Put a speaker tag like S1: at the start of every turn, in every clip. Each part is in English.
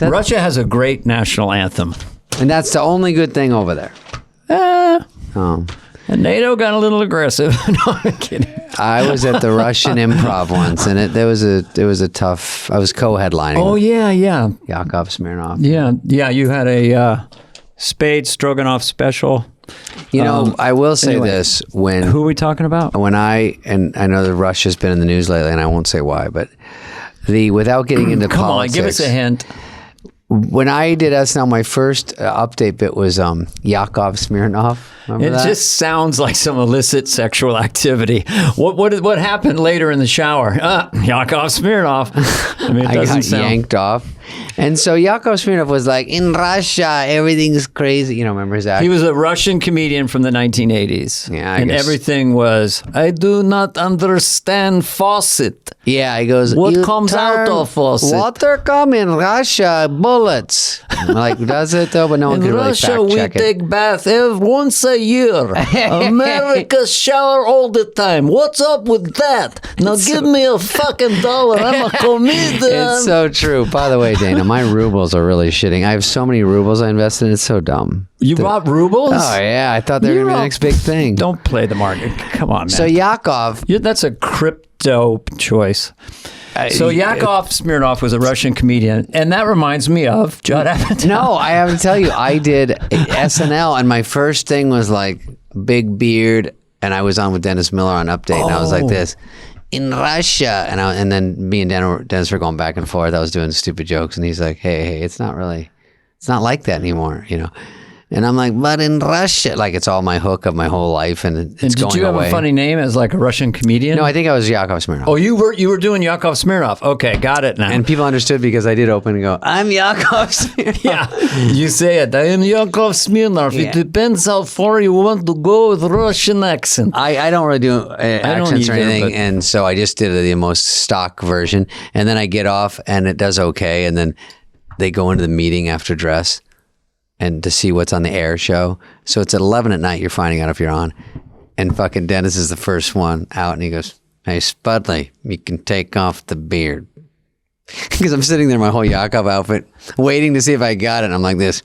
S1: Russia has a great national anthem.
S2: And that's the only good thing over there.
S1: And NATO got a little aggressive. No, I'm kidding.
S2: I was at the Russian Improv once, and it was a tough. I was co-headlining.
S1: Oh yeah.
S2: Yakov Smirnoff.
S1: Yeah. You had a Spade Stroganoff special.
S2: You know, I will say this:
S1: who are we talking about?
S2: I know that Russia's been in the news lately, and I won't say why, but without getting into
S1: Come
S2: politics.
S1: on, give us a hint.
S2: When I did SNL, my first update bit was Yakov Smirnoff. Remember that?
S1: Just sounds like some illicit sexual activity. What happened later in the shower? Yakov Smirnoff. I mean, it doesn't sound...
S2: yanked off. And so Yakov Smirnoff was like, in Russia, everything's crazy. You know, remember his act?
S1: He was a Russian comedian from the 1980s.
S2: Yeah,
S1: and everything was, I do not understand faucet.
S2: Yeah, he goes,
S1: what comes out of faucet?
S2: Water come in Russia, bullets. Like, does it though? But no one
S1: in
S2: can really
S1: Russia,
S2: fact
S1: we
S2: check
S1: take bath once a year. America shower all the time. What's up with that? Now give me a fucking $1. I'm a comedian.
S2: It's so true. By the way, Dana, my rubles are really shitting. I have so many rubles I invested in. It's so dumb.
S1: You bought rubles?
S2: Oh, yeah. I thought they were going to be the next big thing.
S1: Don't play the market. Come on, man.
S2: So Yakov...
S1: that's a crypto choice. So Yakov Smirnoff was a Russian comedian, and that reminds me of Judd Apatow.
S2: No, I have to tell you, I did SNL, and my first thing was like big beard, and I was on with Dennis Miller on Update, and I was like this, in Russia, and then me and Dennis were going back and forth. I was doing stupid jokes, and he's like, hey, it's not like that anymore, you know. And I'm like, but in Russia, like it's all my hook of my whole life, and it's going away.
S1: Did you have a funny name as like a Russian comedian?
S2: No, I think I was Yakov Smirnoff.
S1: Oh, you were doing Yakov Smirnoff. Okay, got it now.
S2: And people understood because I did open and go, I'm Yakov Smirnoff.
S1: Yeah, you say it. I am Yakov Smirnoff. Yeah. It depends how far you want to go with Russian accent.
S2: I don't really do accents or anything, and so I just did the most stock version. And then I get off, and it does okay. And then they go into the meeting after dress. And to see what's on the air show. So it's at 11 at night, you're finding out if you're on. And fucking Dennis is the first one out, and he goes, hey, Spudley, you can take off the beard. Because I'm sitting there in my whole Yakov outfit, waiting to see if I got it. And I'm like this.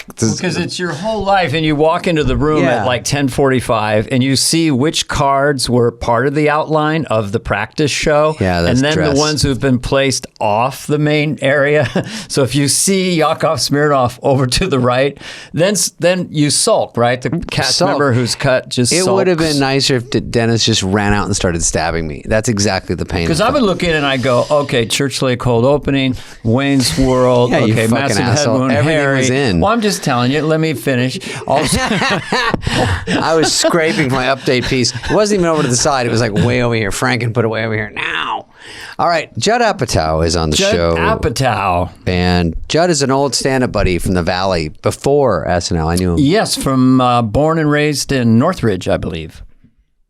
S1: Because it's your whole life, and you walk into the room at like 10:45, and you see which cards were part of the outline of the practice show, and then the ones who've been placed off the main area. So if you see Yakov Smirnoff over to the right, then you sulk, right? The cast member who's cut just sulks.
S2: It would have been nicer if Dennis just ran out and started stabbing me. That's exactly the pain.
S1: Because I would look in and I go, okay, Church Lake cold opening, Wayne's World, okay, Massive Head Wound, Harry.
S2: Was in.
S1: Well, I'm just telling you, let me finish. Also,
S2: I was scraping my update piece. It wasn't even over to the side. It was like way over here. Franken put it way over here. Now. All right. Judd Apatow is on the show.
S1: Judd Apatow.
S2: And Judd is an old stand-up buddy from the Valley before SNL. I knew him.
S1: Yes, from born and raised in Northridge, I believe.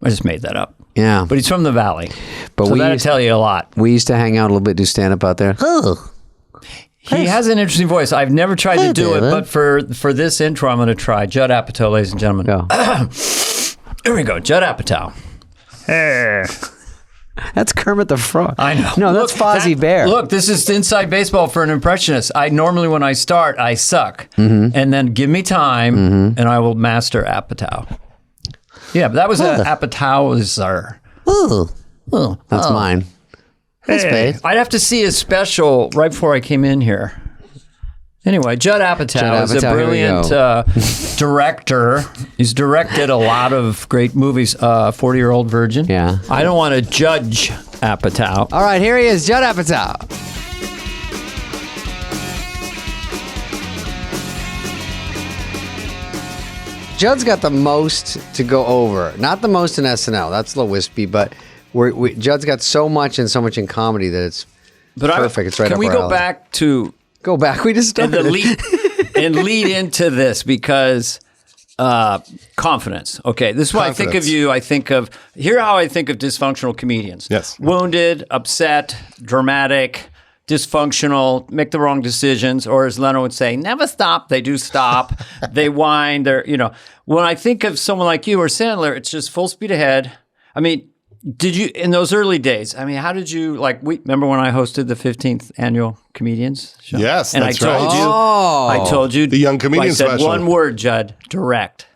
S1: I just made that up.
S2: Yeah.
S1: But he's from the Valley.
S2: But
S1: so that'll tell you a lot.
S2: We used to hang out a little bit, do stand-up out there. Oh.
S1: He has an interesting voice. I've never tried to do it, but for this intro, I'm going to try. Judd Apatow, ladies and gentlemen.
S2: Go.
S1: Here we go. Judd Apatow. Hey.
S2: That's Kermit the Frog.
S1: I know.
S2: No, that's Fozzie Bear.
S1: Look, this is inside baseball for an impressionist. Normally when I start, I suck. Mm-hmm. And then give me time, and I will master Apatow. Yeah, but that was Apatow.
S2: That's mine.
S1: Hey, I'd have to see his special right before I came in here. Anyway, Judd Apatow is a brilliant director. He's directed a lot of great movies. 40-Year-Old Virgin.
S2: Yeah.
S1: I don't want to judge Apatow.
S2: All right, here he is, Judd Apatow. Judd's got the most to go over. Not the most in SNL. That's a little wispy, but Judd's got so much and so much in comedy that it's perfect. It's right up our alley.
S1: Can we go back to...
S2: Go back. We just started.
S1: And lead into this because confidence. Okay, this is what I think of you. Here how I think of dysfunctional comedians.
S3: Yes.
S1: Wounded, upset, dramatic, dysfunctional, make the wrong decisions, or as Leno would say, never stop. They do stop. They whine. When I think of someone like you or Sandler, it's just full speed ahead. I mean, Did you, in those early days, I mean, how did you, remember when I hosted the 15th annual Comedians show?
S3: Yes,
S1: and
S3: that's
S1: I told you.
S3: The Young Comedians
S1: special. I said
S3: special.
S1: one word, Judd, direct.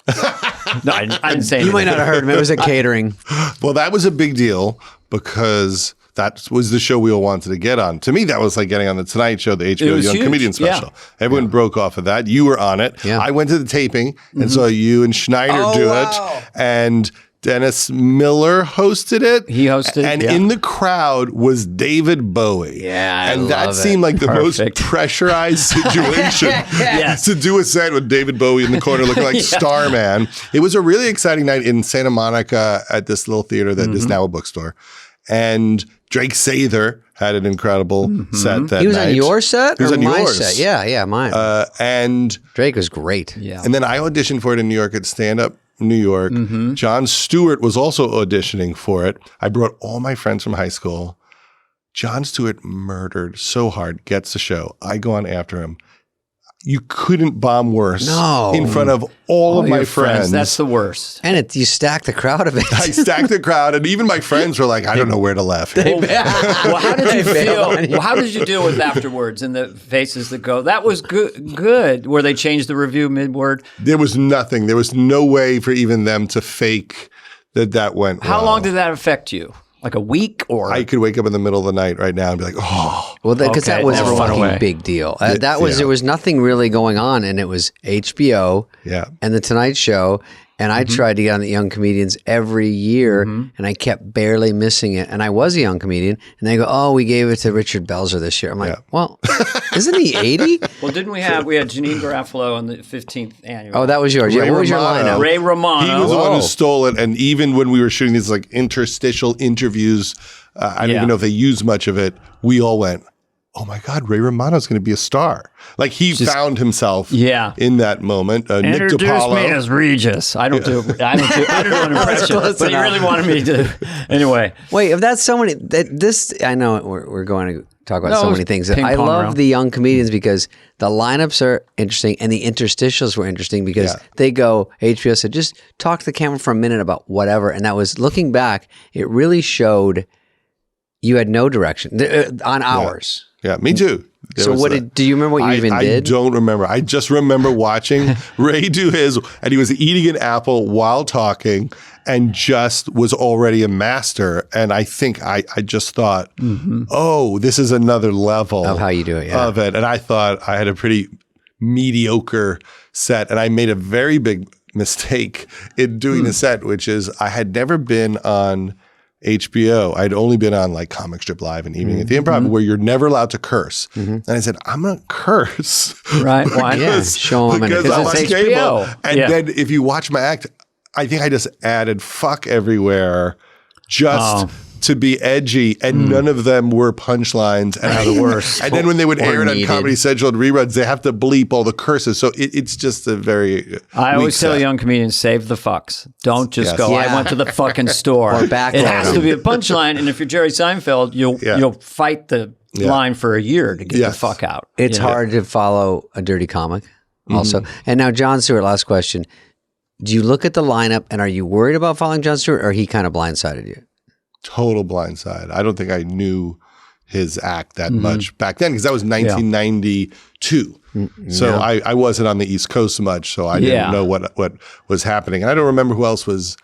S1: No, I didn't say anything.
S2: You might not have heard him. It was a catering.
S3: Well, that was a big deal because that was the show we all wanted to get on. To me, that was like getting on the Tonight Show, the HBO Young Comedian special. Yeah. Everyone broke off of that. You were on it. Yeah. I went to the taping and saw you and Schneider do it. And Dennis Miller hosted it.
S1: He hosted it.
S3: And in the crowd was David Bowie.
S2: Yeah,
S3: and that seemed like the most pressurized situation to do a set with David Bowie in the corner looking like Starman. It was a really exciting night in Santa Monica at this little theater that is now a bookstore. And Drake Sather had an incredible set that night.
S2: He was on your set?
S3: He was on
S2: my
S3: yours.
S2: set? Yeah, mine.
S3: And
S2: Drake was great.
S1: Yeah.
S3: And then I auditioned for it in New York at Stand Up New York. Jon Stewart was also auditioning for it. I brought all my friends from high school. Jon Stewart murdered so hard, gets the show. I go on after him. You couldn't bomb worse in front of all of my friends.
S1: That's the worst.
S2: And you stacked the crowd a bit.
S3: I stacked the crowd, and even my friends were like, I don't know where to laugh.
S1: Well, how did you feel? Well, how did you deal with afterwards and the faces that go, that was good, where they changed the review mid-word?
S3: There was nothing. There was no way for even them to fake that went well.
S1: How long did that affect you? Like a week, or
S3: I could wake up in the middle of the night right now and be like, oh.
S2: Well, because that was a fucking big deal. There was nothing really going on, and it was HBO and The Tonight Show. And I tried to get on the Young Comedians every year, and I kept barely missing it. And I was a young comedian, and they go, "Oh, we gave it to Richard Belzer this year." I'm like, "Well, isn't he 80?"
S1: Well, didn't we had Janine Garofalo on the 15th annual?
S2: Oh, that was yours. What was your lineup?
S1: Ray Romano.
S3: He was the one who stole it. And even when we were shooting these like interstitial interviews, I don't even know if they used much of it. We all went, oh my God, Ray Romano's going to be a star. Like he found himself in that moment. Nick DiPaolo.
S1: Me as Regis. I don't do an impression, but he really wanted me to. Anyway.
S2: Wait, if that's so many, I know we're going to talk about so many things. I love the Young Comedians because the lineups are interesting and the interstitials were interesting because they go, HBO said, just talk to the camera for a minute about whatever. And that was, looking back, it really showed you had no direction on ours.
S3: Yeah, me too.
S2: So do you remember what you even did?
S3: I don't remember. I just remember watching Ray do his, and he was eating an apple while talking and just was already a master. And I think I just thought, oh, this is another level
S2: of how you do it.
S3: Of it. And I thought I had a pretty mediocre set, and I made a very big mistake in doing the set, which is I had never been on HBO. I'd only been on like Comic Strip Live and Evening at the Improv, where you're never allowed to curse. And I said, I'm going to curse.
S1: Right. Why?
S2: Show them
S3: because I'm on cable. And then if you watch my act, I think I just added fuck everywhere just to be edgy, and none of them were punchlines. And
S1: the worst.
S3: And then when they would air it on Comedy Central and reruns, they have to bleep all the curses. So it's just a very
S1: I always tell young comedians, save the fucks. Don't just go, I went to the fucking store.
S2: Or back
S1: it has to be a punchline, and if you're Jerry Seinfeld, you'll fight the line for a year to get the fuck out.
S2: It's hard to follow a dirty comic also. And now, Jon Stewart, last question. Do you look at the lineup, and are you worried about following Jon Stewart, or he kind of blindsided you?
S3: Total blindside. I don't think I knew his act that much back then, because that was 1992. So I wasn't on the East Coast much, so I didn't know what was happening. And I don't remember who else was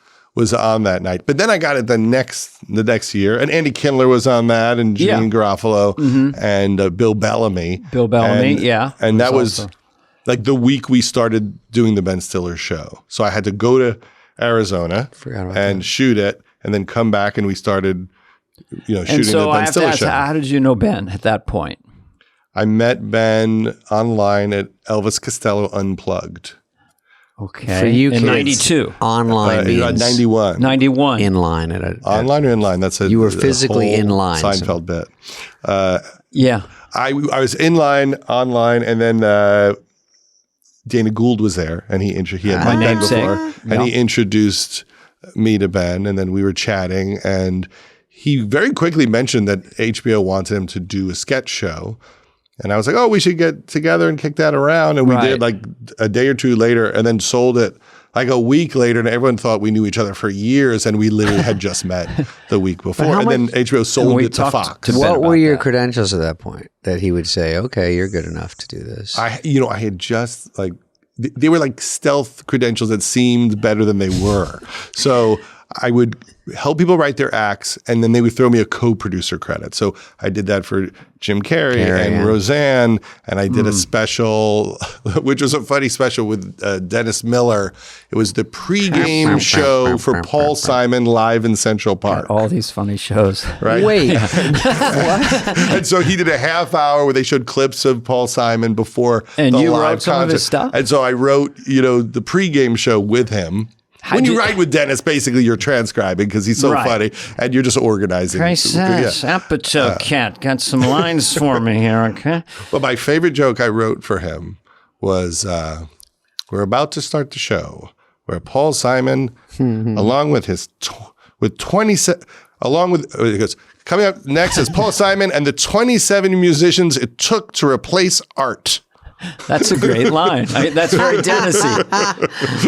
S3: on that night. But then I got it the next year, and Andy Kindler was on that, and Janine Garofalo, and Bill Bellamy. And that was like the week we started doing the Ben Stiller show. So I had to go to Arizona and shoot it, and then come back, and we started, shooting the Ben Stiller show.
S1: How did you know Ben at that point?
S3: I met Ben online at Elvis Costello Unplugged.
S1: Okay.
S2: For you
S1: in
S2: kids,
S1: 92.
S2: Online means
S3: 91.
S1: 91.
S2: In line.
S3: Online or in line? That's
S2: you were physically in line.
S3: Seinfeld bit. I was in line, online, and then Dana Gould was there, and he had met Ben before, and he introduced me to Ben, and then we were chatting, and he very quickly mentioned that HBO wanted him to do a sketch show. And I was like, oh, we should get together and kick that around. And we did like a day or two later, and then sold it like a week later, and everyone thought we knew each other for years, and we literally had just met the week before. And then HBO sold it to Fox.
S2: What were your credentials at that point that he would say, okay, you're good enough to do this?
S3: I had just like, they were like stealth credentials that seemed better than they were. So I would help people write their acts, and then they would throw me a co-producer credit. So I did that for Jim Carrey and Roseanne, and I did a special, which was a funny special with Dennis Miller. It was the pregame show for Paul Simon live in Central Park.
S1: All these funny shows.
S3: Right?
S2: Wait.
S3: What? And so he did a half hour where they showed clips of Paul Simon before the live
S1: wrote some of his stuff?
S3: And so I wrote, the pregame show with him. When you write with Dennis, basically you're transcribing because he's so funny, and you're just organizing.
S1: Apatow cat, got some lines for me here, okay?
S3: Well, my favorite joke I wrote for him was, we're about to start the show where Paul Simon, along with his, he goes, coming up next is Paul Simon and the 27 musicians it took to replace art.
S1: That's a great line. That's very Dennis-y.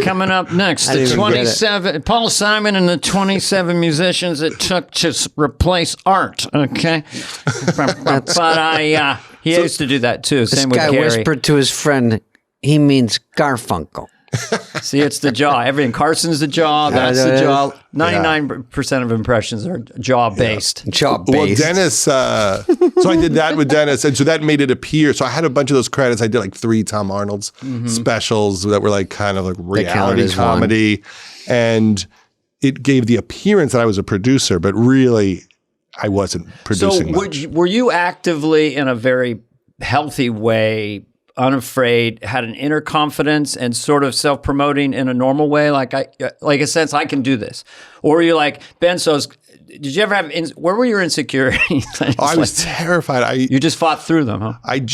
S1: Coming up next, the 27 Paul Simon and the 27 musicians it took to replace art. Okay, but he used to do that too. Same with Carrey.
S2: This guy whispered to his friend, he means Garfunkel.
S1: See, it's the jaw. Everything. Carson's the jaw. That's the jaw. 99% of impressions are jaw-based.
S2: Yeah. Jaw-based.
S3: Well, Dennis, so I did that with Dennis, and so that made it appear. So I had a bunch of those credits. I did like 3 Tom Arnold's specials that were like kind of like reality comedy. And it gave the appearance that I was a producer, but really I wasn't producing much.
S1: Were you actively, in a very healthy way, unafraid, had an inner confidence and sort of self-promoting in a normal way, like a sense I can do this? Or were you like, Ben, did you ever have, where were your insecurities?
S3: I was terrified.
S1: You just fought through them, huh?
S3: I've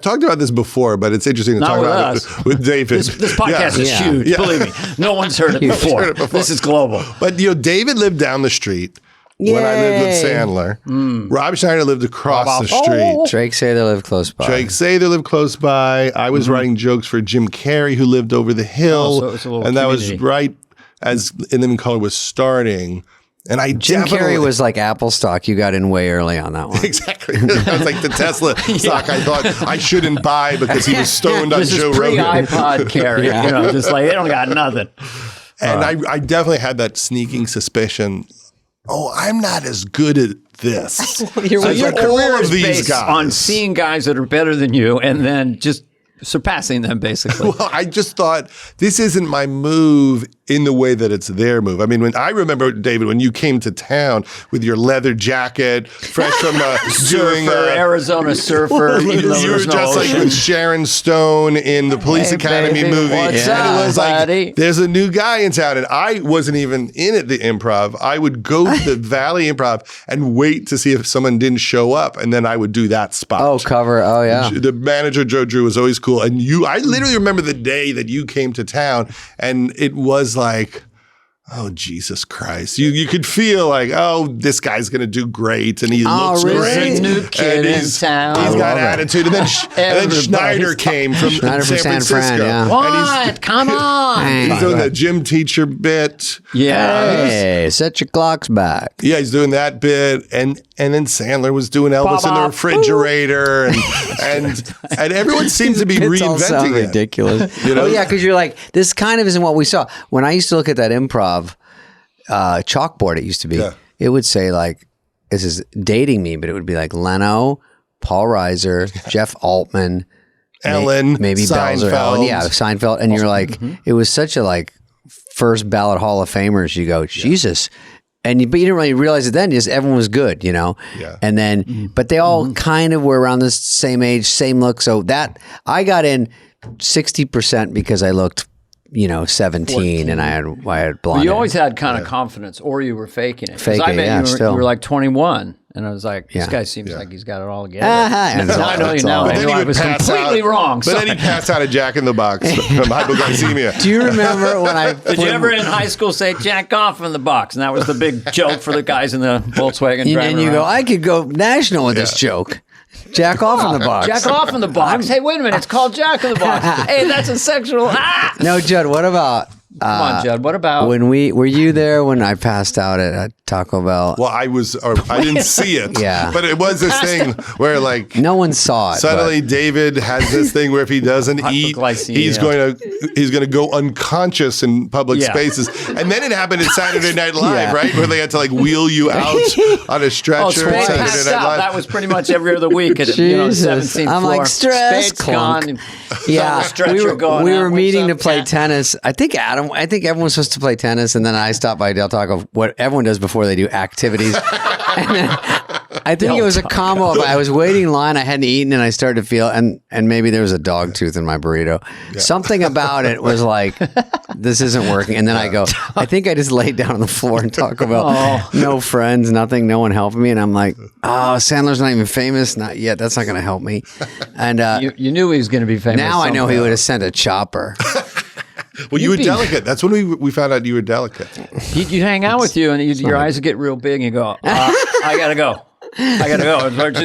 S3: talked about this before, but it's interesting to talk about it with David.
S1: This podcast is huge, believe me. No one's heard it before. This is global.
S3: But, David lived down the street. Yay. When I lived with Sandler. Rob Schneider lived across the street.
S2: Drake Sather lived close by. I was writing jokes for Jim Carrey, who lived over the hill.
S1: So it was a little
S3: and that was right as In Living Color was starting. And
S2: Jim Carrey was like Apple stock. You got in way early on that one.
S3: Exactly. That was like the Tesla stock I thought I shouldn't buy because he was stoned on Joe Rogan.
S1: Pre-iPod Carrey. Just like, they don't got nothing.
S3: And I definitely had that sneaking suspicion, I'm not as good at this.
S1: So your career is based on seeing guys that are better than you and then just surpassing them, basically.
S3: Well, I just thought, this isn't my move in the way that it's their move. I mean, when I remember, David, when you came to town with your leather jacket, fresh from doing
S1: Arizona surfer,
S3: you were just like with Sharon Stone in the Police Academy movie.
S1: What's
S3: up,
S1: and it was
S3: buddy? Like, there's a new guy in town, and I wasn't even in at the Improv. I would go to the Valley Improv and wait to see if someone didn't show up, and then I would do that spot. The manager, Joe Drew, was always cool. And I literally remember the day that you came to town, and it was like, oh, Jesus Christ. You could feel like, this guy's going to do great, and he looks great.
S1: New kid in town.
S3: He's got attitude. And then Schneider came from San Francisco.
S2: Yeah.
S1: What? Come on.
S3: He's doing the gym teacher bit.
S1: Yeah.
S2: Hey, set your clocks back.
S3: Yeah, he's doing that bit. And then Sandler was doing Elvis in the refrigerator. And everyone seems to be reinventing it.
S2: Ridiculous. Yeah, because you're like, this kind of isn't what we saw. When I used to look at that Improv chalkboard, it used to be, it would say like, this is dating me, but it would be like Leno, Paul Reiser, Jeff Altman,
S3: Ellen,
S2: maybe
S3: Seinfeld.
S2: Ellen, Seinfeld. And you're like, it was such a like first ballot Hall of Famers. You go, Jesus. But you didn't really realize it then, just everyone was good, Yeah. And then, but they all kind of were around the same age, same look. So that, I got in 60% because I looked 17 14. And I had blonde
S1: hair. You always had kind of confidence, or you were faking it. I met you were like 21, and I was like, this guy seems like he's got it all together. And I know you now. I was completely wrong.
S3: But then he passed out a Jack in the Box from hypoglycemia.
S2: Do you remember when
S1: Did you ever in high school say jack off in the box? And that was the big joke for the guys in the Volkswagen.
S2: And you go, I could go national with this joke. Jack off in the box.
S1: Jack off in the box. Hey, wait a minute. It's called Jack in the box. Hey, that's a sexual.
S2: No, Judd, what about...
S1: Come on, Judd. What about
S2: were you there when I passed out at Taco Bell?
S3: Well, I didn't see it.
S2: Yeah.
S3: But it was this thing where like
S2: no one saw it.
S3: Suddenly David has this thing where if he doesn't eat, he's going to go unconscious in public spaces. And then it happened at Saturday Night Live, right? Where they had to like wheel you out on a stretcher at Saturday Night Live.
S1: That was pretty much every other week at the 17th floor.
S2: I'm like, stress.
S1: Spade's gone.
S2: Yeah. We were meeting to play tennis. I think everyone was supposed to play tennis, and then I stopped by Del Taco, what everyone does before they do activities. And then I think it was a combo of I was waiting in line, I hadn't eaten, and I started to feel, and maybe there was a dog tooth in my burrito. Yeah. Something about it was like, this isn't working. And then I go, I think I just laid down on the floor and Taco Bell. No friends, nothing, no one helping me. And I'm like, Sandler's not even famous. Not yet. That's not going to help me. And
S1: you knew he was going to be famous.
S2: Now I know he would have sent a chopper.
S3: Well, you were delicate. That's when we found out you were delicate.
S1: He'd hang out with you, and your eyes would get real big, and you go, I gotta go.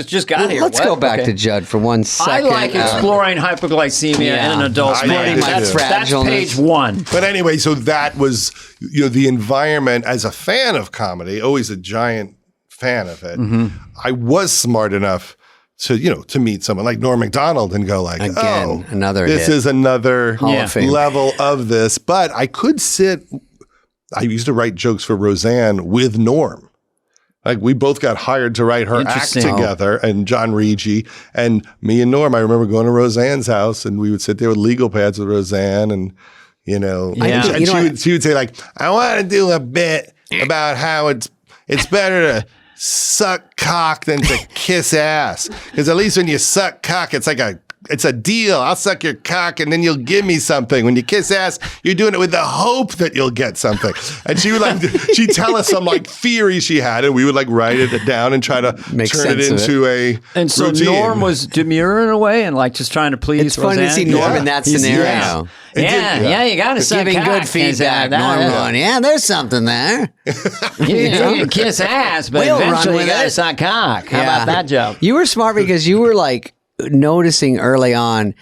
S1: Just got here.
S2: Let's go back to Judd for 1 second.
S1: I like exploring hypoglycemia in an adult's mind. That's page 1.
S3: But anyway, so that was the environment as a fan of comedy, always a giant fan of it. Mm-hmm. I was smart enough to meet someone like Norm Macdonald and go like,
S2: another
S3: this
S2: hit.
S3: Is another
S2: Hall of Fame
S3: level of this. But I could I used to write jokes for Roseanne with Norm. Like we both got hired to write her act together, and John Rigi and me and Norm. I remember going to Roseanne's house, and we would sit there with legal pads with Roseanne, and she would say like, I want to do a bit about how it's better to suck cock than to kiss ass. Because at least when you suck cock, it's a deal. I'll suck your cock and then you'll give me something. When you kiss ass, you're doing it with the hope that you'll get something. And she would she'd tell us some like theory she had, and we would like write it down and try to turn it into a
S1: And so
S3: routine.
S1: Norm was demure in a way and like just trying to please
S2: It's fun
S1: Roseanne.
S2: to see Norm in that scenario.
S1: Yeah, you got to suck
S2: giving
S1: cock.
S2: good feedback. Norm going, there's something there.
S1: You can kiss ass, but eventually you got to suck cock. How about that joke?
S2: You were smart because you were like noticing early on,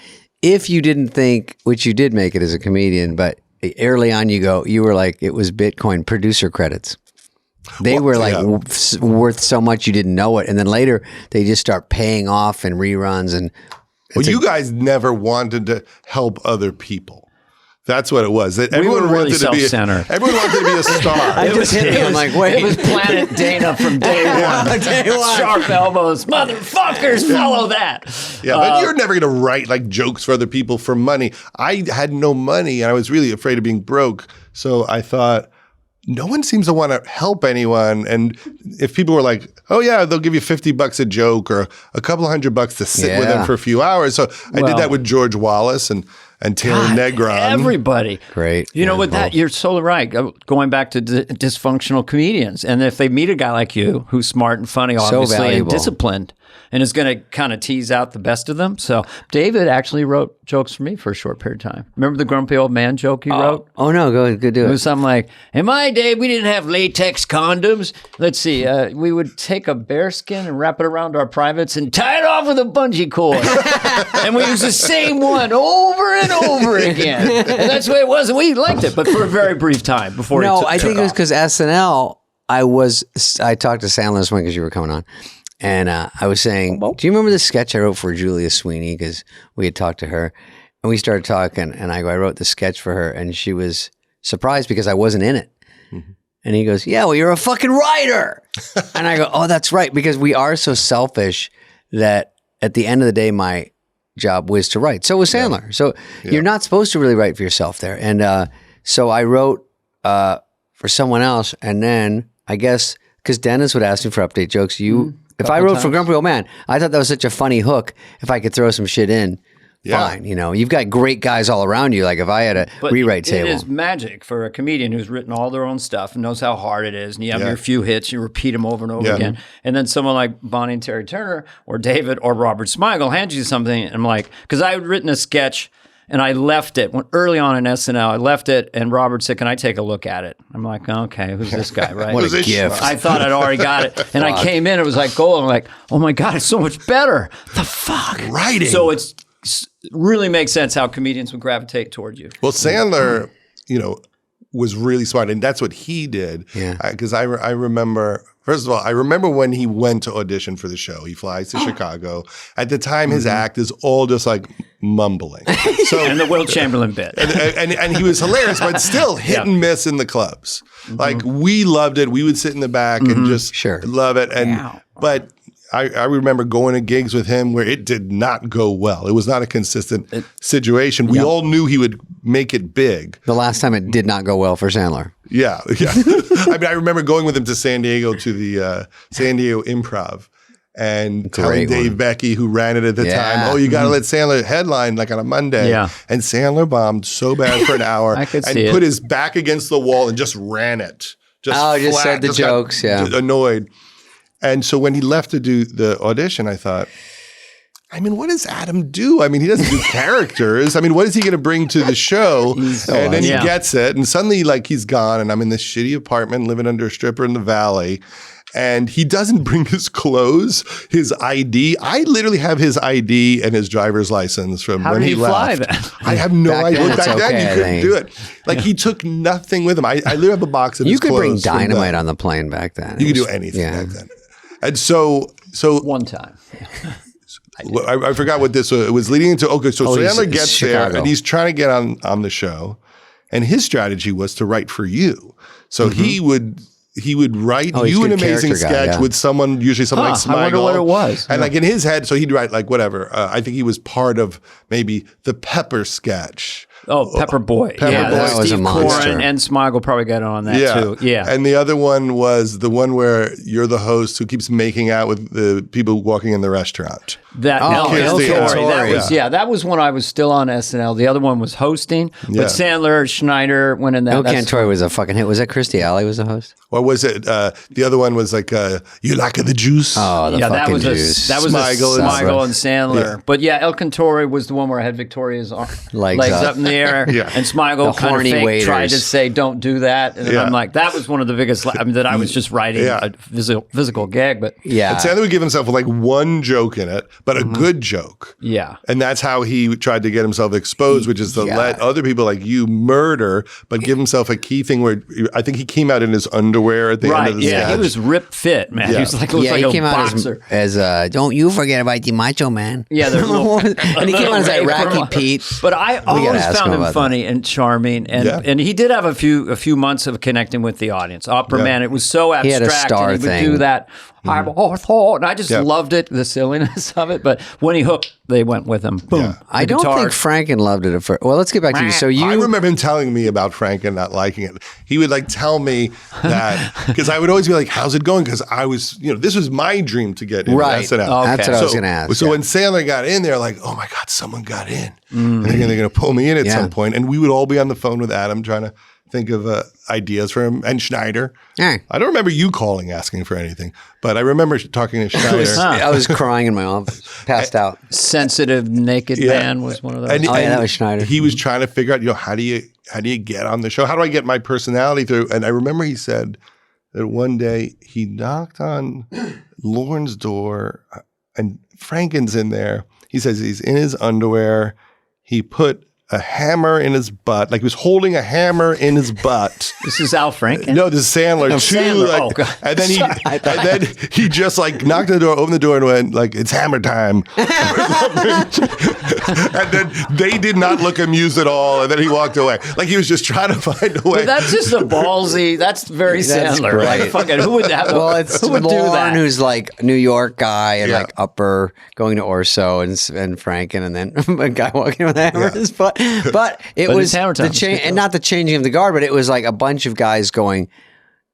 S2: if you didn't think, which you did make it as a comedian, but early on you were like, it was Bitcoin producer credits. They were like worth so much you didn't know it. And then later they just start paying off in reruns. And
S3: you guys never wanted to help other people. That's what it was.
S1: Everyone wanted to be
S3: everyone wanted to be a star.
S2: I just hit him like, wait.
S1: It was Planet Dana from day one.
S2: Day one.
S1: Sharp elbows. Motherfuckers, follow that.
S3: Yeah, but you're never going to write like jokes for other people for money. I had no money and I was really afraid of being broke. So I thought, no one seems to want to help anyone. And if people were like, oh yeah, they'll give you $50 a joke or a couple $100 to sit with them for a few hours. So I did that with George Wallace and Taylor Negron.
S1: Everybody.
S2: Great.
S1: You know, with that, you're so right. Going back to dysfunctional comedians. And if they meet a guy like you, who's smart and funny, obviously, and disciplined, and is going to kind of tease out the best of them. So David actually wrote jokes for me for a short period of time. Remember the grumpy old man joke you wrote?
S2: Oh, no. Go do it.
S1: It was something like, in my day, we didn't have latex condoms. Let's see. We would take a bearskin and wrap it around our privates and tie it off with a bungee cord. And we used the same one over and over again. And that's the way it was. And we liked it, but for a very brief time before
S2: I think it was because SNL, I talked to Sandler this morning because you were coming on. And I was saying, do you remember the sketch I wrote for Julia Sweeney? Because we had talked to her. And we started talking. And I wrote the sketch for her. And she was surprised because I wasn't in it. Mm-hmm. And he goes, yeah, well, you're a fucking writer. And I go, oh, that's right. Because we are so selfish that at the end of the day, my job was to write. So was Sandler. So you're not supposed to really write for yourself there. And so I wrote for someone else. And then I guess because Dennis would ask me for update jokes, if I wrote for Grumpy Old Man, I thought that was such a funny hook. If I could throw some shit in, fine. You know, you've got great guys all around you. Like if I had a rewrite table.
S1: It is magic for a comedian who's written all their own stuff and knows how hard it is. And you have your few hits, you repeat them over and over again. And then someone like Bonnie and Terry Turner or David or Robert Smigel hands you something. And I'm like, because I had written a sketch And I left it early on in SNL. I left it, and Robert said, "Can I take a look at it?" I'm like, "Okay, who's this guy?" Right?
S2: What a gift!
S1: I thought I'd already got it, and I came in. It was like gold. I'm like, "Oh my god, it's so much better." The fuck
S3: writing.
S1: So it's really makes sense how comedians would gravitate toward you.
S3: Well, Sandler, was really smart, and that's what he did.
S2: Yeah.
S3: Because I remember. First of all, I remember when he went to audition for the show. He flies to Chicago. At the time, his act is all just like mumbling. So,
S1: and the Will Chamberlain bit.
S3: And he was hilarious, but still hit and miss in the clubs. Like, we loved it. We would sit in the back and just love it. But I remember going to gigs with him where it did not go well. It was not a consistent situation. We all knew he would make it big.
S2: The last time it did not go well for Sandler.
S3: Yeah. I mean, I remember going with him to San Diego to the San Diego Improv and telling Dave Becky, who ran it at the time, "Oh, you got to let Sandler headline like on a Monday." Yeah. And Sandler bombed so bad for an hour and put his back against the wall and just ran it.
S2: Just said the jokes.
S3: Annoyed. And so when he left to do the audition, I thought, I mean, what does Adam do? I mean, he doesn't do characters. I mean, what is he going to bring to the show? And then he gets it. And suddenly, like, he's gone. And I'm in this shitty apartment living under a stripper in the valley. And he doesn't bring his clothes, his ID. I literally have his ID and his driver's license from when he left.
S1: How did he fly then?
S3: I have no idea. Back then, you couldn't do it. Like, he took nothing with him. I literally have a box of his clothes.
S2: You could bring dynamite on the plane back then.
S3: You could do anything back then. And so
S1: one time.
S3: I forgot what this was. It was leading into, so Sandler gets there and he's trying to get on the show. And his strategy was to write for you. So he would write you an amazing sketch with someone, usually someone like Smigel.
S1: I wonder what it was.
S3: And like in his head, so he'd write like whatever. I think he was part of maybe the Pepper sketch.
S1: Oh, Pepper Boy.
S2: That was a monster.
S1: Coren and Smigel probably got on that too. Yeah.
S3: And the other one was the one where you're the host who keeps making out with the people walking in the restaurant.
S1: That was when I was still on SNL. The other one was hosting, but Sandler, Schneider went in that.
S2: El Cantori was a fucking hit. Was that Christy Alley was the host?
S3: Or was it the other one was like you like the juice?
S2: Oh, the fucking juice.
S1: That was Smigel and Sandler. But El Cantori was the one where I had Victoria's legs up in the air, and Smigel kind of fake tried to say don't do that, and I'm like, that was one of the biggest. I mean, that I was just writing a physical gag, but
S3: and Sandler would give himself like one joke in it, but a good joke.
S1: Yeah.
S3: And that's how he tried to get himself exposed, which is to let other people like you murder, but give himself a key thing where I think he came out in his underwear at the end of the sketch.
S1: He was rip fit, man. He was like, he
S2: came
S1: boxer.
S2: out as don't you forget about the Macho Man.
S1: Yeah.
S2: And he came out as that Racky Pete.
S1: But I always found him funny and charming. And he did have a few months of connecting with the audience. Opera Man, it was so abstract.
S2: He had a star
S1: and he
S2: thing.
S1: would do that. And I just loved it, the silliness of it. But when he hooked, they went with him. Boom. Yeah.
S2: I don't think Franken loved it at first. Well, let's get back to you. So I
S3: remember him telling me about Franken not liking it. He would like tell me that because I would always be like, "How's it going?" Because I was, this was my dream to get in SNL.
S2: Okay. That's what I was going to ask.
S3: So when Sandler got in there, like, oh my God, someone got in, and they're going to pull me in at some point, and we would all be on the phone with Adam trying to think of ideas for him and Schneider. I don't remember you calling asking for anything, but I remember talking to Schneider.
S2: I was crying in my office, passed out.
S1: Sensitive Naked Man was one of those.
S3: And
S2: that was Schneider.
S3: He was trying to figure out, how do you get on the show? How do I get my personality through? And I remember he said that one day he knocked on Lorne's door and Franken's in there. He says he's in his underwear. He put a hammer in his butt, like he was holding a hammer in his butt.
S1: This is Al Franken?
S3: No, this is Sandler. God. And then he just like knocked on the door, opened the door, and went like, "It's hammer time." And then they did not look amused at all. And then he walked away, like he was just trying to find a way.
S1: But that's just a ballsy. That's very Sandler.
S2: Great.
S1: Like fucking who would have?
S2: Well, it's
S1: who would do that?
S2: Lorne, who's like New York guy and like upper going to Orso and Franken, and then a guy walking with a hammer in his butt. But it was the change, and not the changing of the guard, but it was like a bunch of guys going,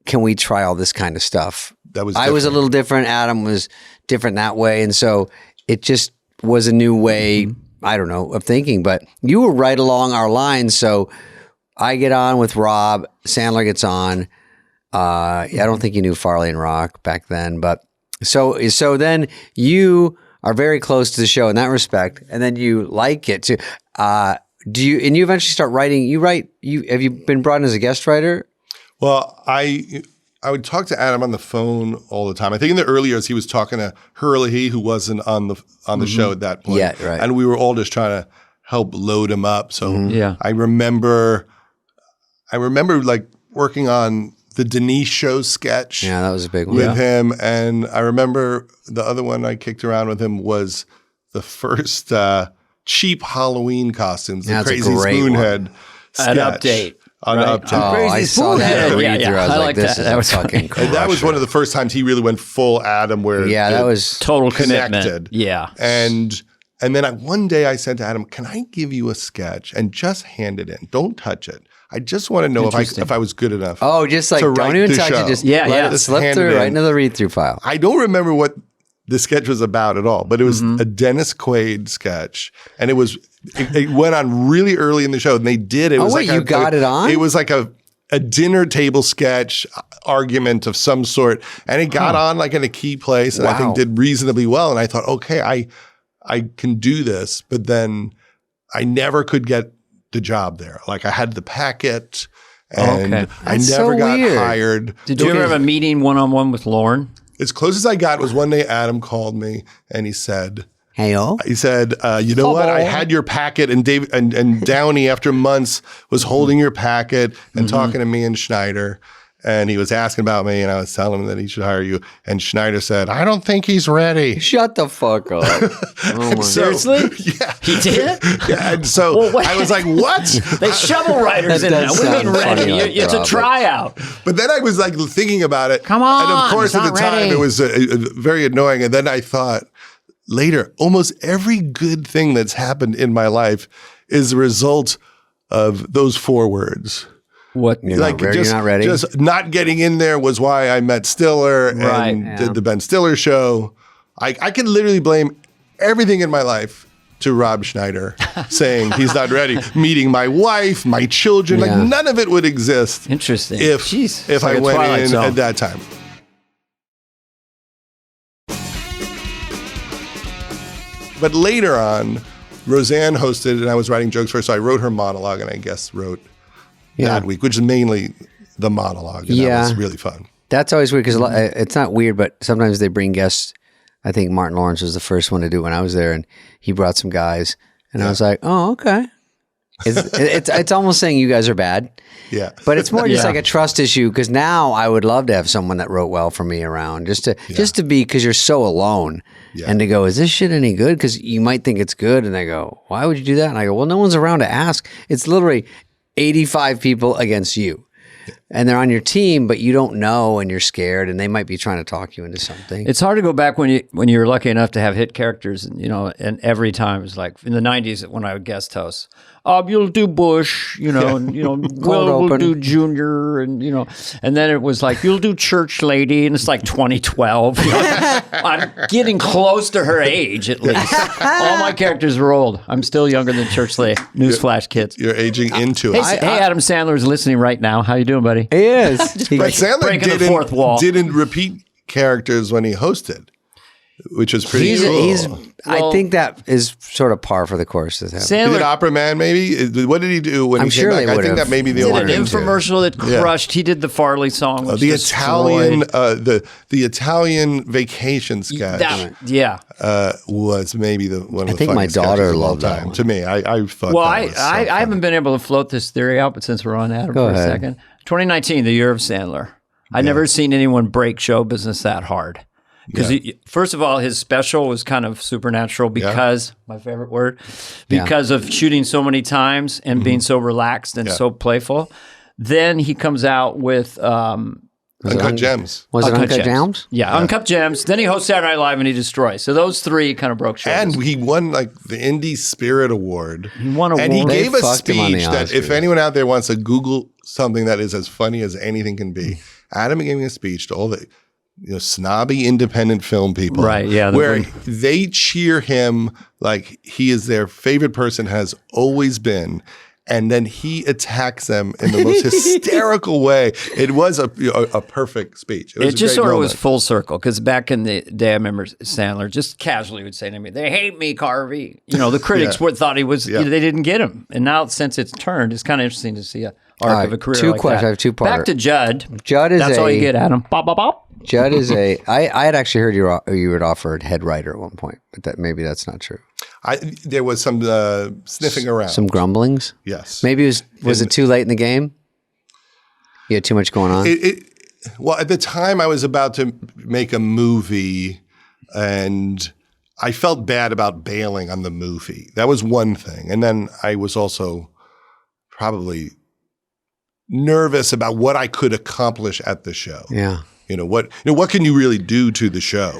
S2: "Can we try all this kind of stuff?" I was a little different. Adam was different that way, and so it just was a new way. I don't know, of thinking. But you were right along our lines. So I get on with Rob. Sandler gets on. I don't think you knew Farley and Rock back then, but so then you are very close to the show in that respect, and then you like it too. do you eventually start writing? Have you been brought in as a guest writer?
S3: Well, I would talk to Adam on the phone all the time. I think in the early years he was talking to Hurley, who wasn't on the show at that point.
S2: Yeah, right.
S3: And we were all just trying to help load him up. So I remember like working on the Denise Show sketch.
S2: Yeah, that was a big one.
S3: With him. And I remember the other one I kicked around with him was the first cheap Halloween costumes, the Crazy Spoonhead sketch.
S1: An update.
S3: On Update.
S2: Oh, I saw that read-through. I was like, this is a fucking crusher.
S3: And that was one of the first times he really went full Adam where
S2: that was
S1: total
S3: connected.
S1: Commitment. Yeah.
S3: And then one day I said to Adam, can I give you a sketch and just hand it in? Don't touch it. I just want to know if I was good enough.
S2: Oh, just like, don't even touch it. Just let it slip through right into the read-through file.
S3: I don't remember what the sketch was about at all, but it was a Dennis Quaid sketch. And it went on really early in the show. And they did. It
S2: got it on?
S3: It was like a dinner table sketch argument of some sort. And it got on like in a key place and I think did reasonably well. And I thought, okay, I can do this. But then I never could get the job there. Like I had the packet and I never got hired.
S1: Did you ever have a meeting one-on-one with Lorne?
S3: As close as I got was one day Adam called me and he said,
S2: "Hey-o."
S3: He said, you know what? I had your packet and Dave and Downey after months was holding your packet and talking to me and Schneider. And he was asking about me and I was telling him that he should hire you. And Schneider said, I don't think he's ready.
S2: Shut the fuck up.
S1: Seriously?
S3: Yeah.
S1: He did?
S3: Yeah. And so I was like, what?
S1: They shovel writers in there. We mean ready. It's a tryout.
S3: But then I was like thinking about it.
S1: Come on.
S3: And of course at the time it was very annoying. And then I thought later, almost every good thing that's happened in my life is a result of those 4 words.
S2: What? You're not ready?
S3: Just not getting in there was why I met Stiller and did the Ben Stiller show. I can literally blame everything in my life to Rob Schneider saying he's not ready. Meeting my wife, my children, like none of it would exist.
S1: Interesting.
S3: If I went in at that time. But later on, Roseanne hosted and I was writing jokes for her, so I wrote her monologue and I guess wrote that week, which is mainly the monologue. And that was really fun.
S2: That's always weird because it's not weird, but sometimes they bring guests. I think Martin Lawrence was the first one to do it when I was there, and he brought some guys, and I was like, "Oh, okay." It's almost saying you guys are bad, but it's more just like a trust issue. Because now I would love to have someone that wrote well for me around, just to be, because you're so alone, and to go, is this shit any good? Because you might think it's good, and they go, why would you do that? And I go, well, no one's around to ask. It's literally 85 people against you. And they're on your team, but you don't know, and you're scared, and they might be trying to talk you into something.
S1: It's hard to go back when you're lucky enough to have hit characters, and every time it was like in the 90s when I would guest host. You'll do Bush, and we'll do Junior, and and then it was like you'll do Church Lady, and it's like 2012. I'm getting close to her age at least. All my characters were old. I'm still younger than Church Lady. Newsflash, kids.
S3: You're aging into it.
S1: Hey, Adam Sandler is listening right now. How you doing, buddy?
S2: He is.
S3: But Sandler
S1: the fourth wall.
S3: didn't repeat characters when he hosted, which was pretty cool.
S2: I think that is sort of par for the course. He
S3: did Opera Man, maybe? What did he do when he came back? I think that may be the only thing.
S1: He did an infomercial that crushed. He did the Farley song, which
S3: the Italian, the Italian vacation sketch. Was maybe one of the.
S2: I think my daughter loved that one.
S3: To me, I thought.
S1: Well, I haven't been able to float this theory out, but since we're on Adam for a second, 2019, the year of Sandler. I've never seen anyone break show business that hard. Because first of all, his special was kind of supernatural because, my favorite word, because of shooting so many times and being so relaxed and so playful. Then he comes out with
S3: Uncut Gems.
S2: Was it Uncut Gems?
S1: Yeah, Uncut Gems. Then he hosts Saturday Night Live and he destroys. So those 3 kind of broke shows.
S3: And he won like the Indie Spirit Award.
S1: He won a
S3: and
S1: award.
S3: He gave a speech that if anyone out there wants to Google something that is as funny as anything can be, Adam gave me a speech to all the snobby independent film people,
S1: right? Yeah,
S3: where they cheer him like he is their favorite person, has always been, and then he attacks them in the most hysterical way. It was a perfect speech.
S1: It just sort of was full circle, because back in the day, I remember Sandler just casually would say to me, "They hate me, Carvey." The critics thought he was, they didn't get him. And now since it's turned, it's kind of interesting to see a arc of a career like that.
S2: I have two parts.
S1: Back to Judd.
S2: Judd is
S1: That's all you get, Adam. Bop, bop, bop.
S2: Judd is I had actually heard you were offered head writer at one point, but maybe that's not true.
S3: There was some sniffing around.
S2: Some grumblings?
S3: Yes.
S2: Maybe was it too late in the game? You had too much going on?
S3: Well, at the time I was about to make a movie, and I felt bad about bailing on the movie. That was one thing. And then I was also probably nervous about what I could accomplish at the show.
S2: Yeah.
S3: What can you really do to the show?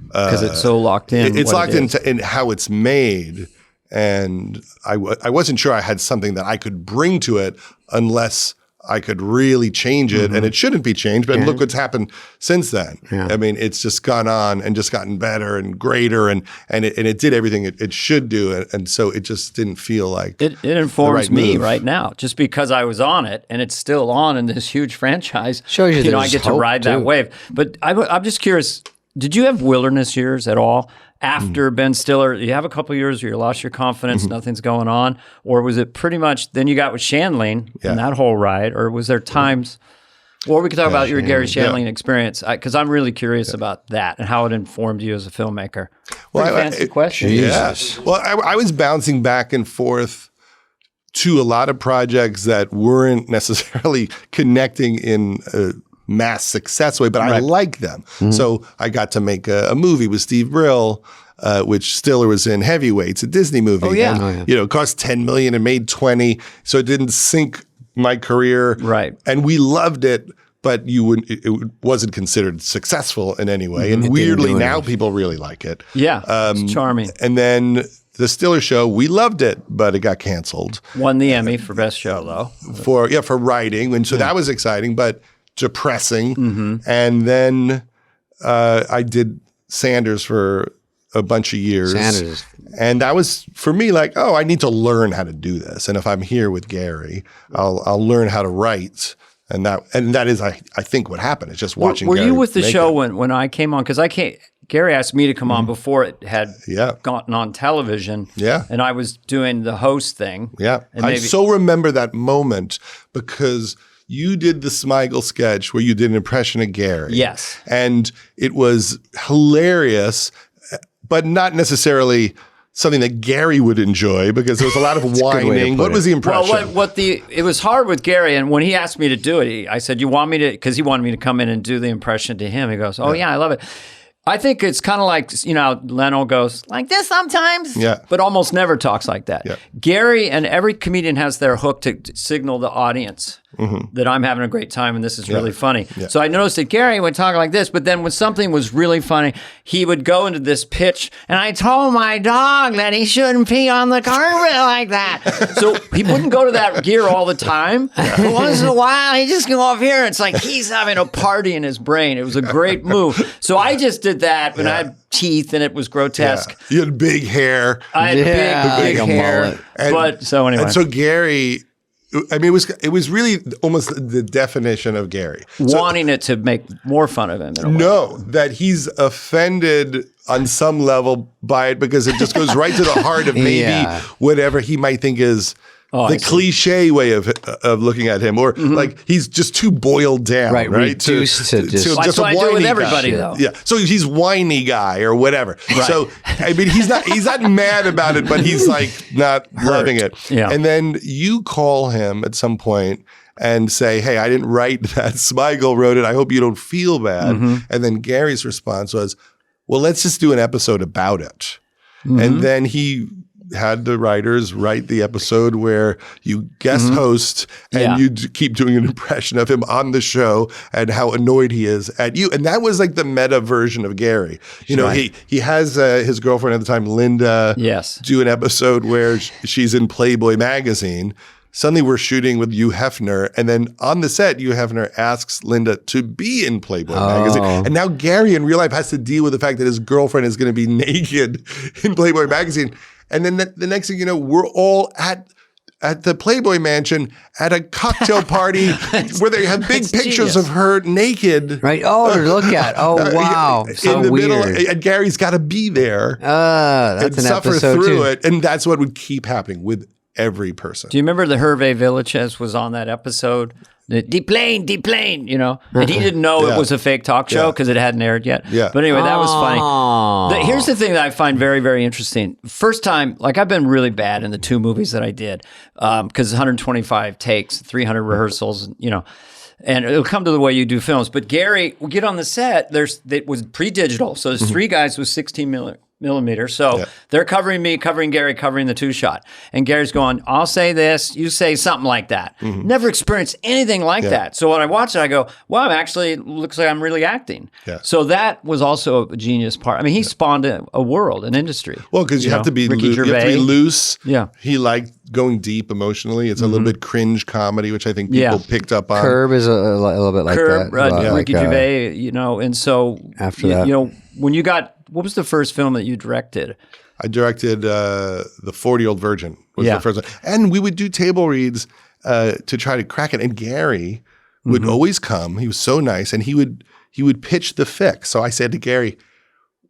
S1: Because it's so locked in.
S3: It's locked in how it's made. And I wasn't sure I had something that I could bring to it unless I could really change it. And it shouldn't be changed. But look what's happened since then. Yeah. I mean, it's just gone on and just gotten better and greater. And it did everything it should do. And so it just didn't feel like
S1: it informs me right now. Just because I was on it and it's still on in this huge franchise,
S2: shows you
S1: I get to ride that wave. But I'm just curious, did you have wilderness years at all? After Ben Stiller, you have a couple of years where you lost your confidence, nothing's going on? Or was it pretty much, then you got with Shandling and that whole ride? Or was there times, or we could talk about your Gary Shandling experience, because I'm really curious about that and how it informed you as a filmmaker. Fancy question.
S3: Yes. Well, I was bouncing back and forth to a lot of projects that weren't necessarily connecting in mass success way, but I like them. So I got to make a movie with Steve Brill, which Stiller was in, Heavyweights, a Disney movie.
S1: Oh, yeah.
S3: And, it cost $10 million and made 20, so it didn't sink my career.
S1: Right.
S3: And we loved it, but it wasn't considered successful in any way. And weirdly, now people really like it.
S1: Yeah, it's charming.
S3: And then the Stiller Show, we loved it, but it got canceled.
S1: Won the Emmy for Best Show, though.
S3: For writing, and so that was exciting, but depressing. And then I did Sanders for a bunch of years. And that was for me like, I need to learn how to do this. And if I'm here with Gary, I'll learn how to write. And that is I think what happened. It's just watching.
S1: Were
S3: Gary
S1: you with the show when I came on? Because Gary asked me to come on before it had gotten on television. Yeah. And I was doing the host thing.
S3: Yeah. I so remember that moment because you did the Smigel sketch where you did an impression of Gary.
S1: Yes.
S3: And it was hilarious, but not necessarily something that Gary would enjoy because there was a lot of whining. What was the impression?
S1: Well, it was hard with Gary, and when he asked me to do it, I said, "You want me to?" Because he wanted me to come in and do the impression to him. He goes, "Oh yeah, I love it." I think it's kind of like, Leno goes like this sometimes, but almost never talks like that. Yeah. Gary and every comedian has their hook to signal the audience that I'm having a great time and this is really funny. Yeah. So I noticed that Gary would talk like this, but then when something was really funny, he would go into this pitch, and I told my dog that he shouldn't pee on the carpet like that. So he wouldn't go to that gear all the time. But once in a while, he just go off here. It's like he's having a party in his brain. It was a great move. So I just did that, and I had teeth, and it was grotesque.
S3: Yeah. You had big hair.
S1: I had big hair. But so anyway.
S3: And so Gary, I mean, it was really almost the definition of Gary.
S1: Wanting it to make more fun of him.
S3: No, that he's offended on some level by it because it just goes right to the heart of maybe whatever he might think is the cliche way of looking at him, or like he's just too boiled down, right?
S2: Reduced to just
S1: that's what I do with everybody, though.
S3: Yeah, so he's whiny guy or whatever. Right. So I mean, he's not mad about it, but he's like not loving it. Yeah. And then you call him at some point and say, "Hey, I didn't write that. Smigel wrote it. I hope you don't feel bad." And then Gary's response was, "Well, let's just do an episode about it." And then he had the writers write the episode where you guest host and you keep doing an impression of him on the show and how annoyed he is at you. And that was like the meta version of Gary. You know, he has his girlfriend at the time, Linda, do an episode where she's in Playboy magazine. Suddenly we're shooting with Hugh Hefner, and then on the set, Hugh Hefner asks Linda to be in Playboy magazine. And now Gary in real life has to deal with the fact that his girlfriend is going to be naked in Playboy magazine. And then the next thing you know, we're all at at the Playboy Mansion at a cocktail party where they have big pictures of her naked.
S2: Right. Oh, to look at. Oh, wow. So
S3: in the
S2: weird.
S3: middle, and Gary's got to be there
S2: that's
S3: and
S2: an
S3: suffer
S2: episode
S3: through
S2: too.
S3: it. And that's what would keep happening with every person.
S1: Do you remember the Hervé Villechaize was on that episode? Deplane, you know? And he didn't know it was a fake talk show because it hadn't aired yet.
S3: Yeah.
S1: But anyway, that was funny. Here's the thing that I find very, very interesting. First time, like I've been really bad in the 2 movies that I did because 125 takes, 300 rehearsals, you know. And it'll come to the way you do films. But Gary, we get on the set, it was pre-digital. So there's 3 guys with 16 millimeter. So they're covering me, covering Gary, covering the 2-shot. And Gary's going, I'll say this, you say something like that. Never experienced anything like that. So when I watch it, I go, well, actually, it looks like I'm really acting. Yeah. So that was also a genius part. I mean, he spawned a world, an industry.
S3: Well, because you have to be loose.
S1: Yeah.
S3: He liked going deep emotionally. It's a little bit cringe comedy, which I think people picked up on.
S2: Curb is a little bit like that.
S1: Ricky Gervais, you know, and so
S2: after that,
S1: you know, when you got, what was the first film that you directed?
S3: I directed The 40-Year-Old Virgin was the first one. And we would do table reads to try to crack it. And Gary would always come. He was so nice. And he would pitch the fix. So I said to Gary,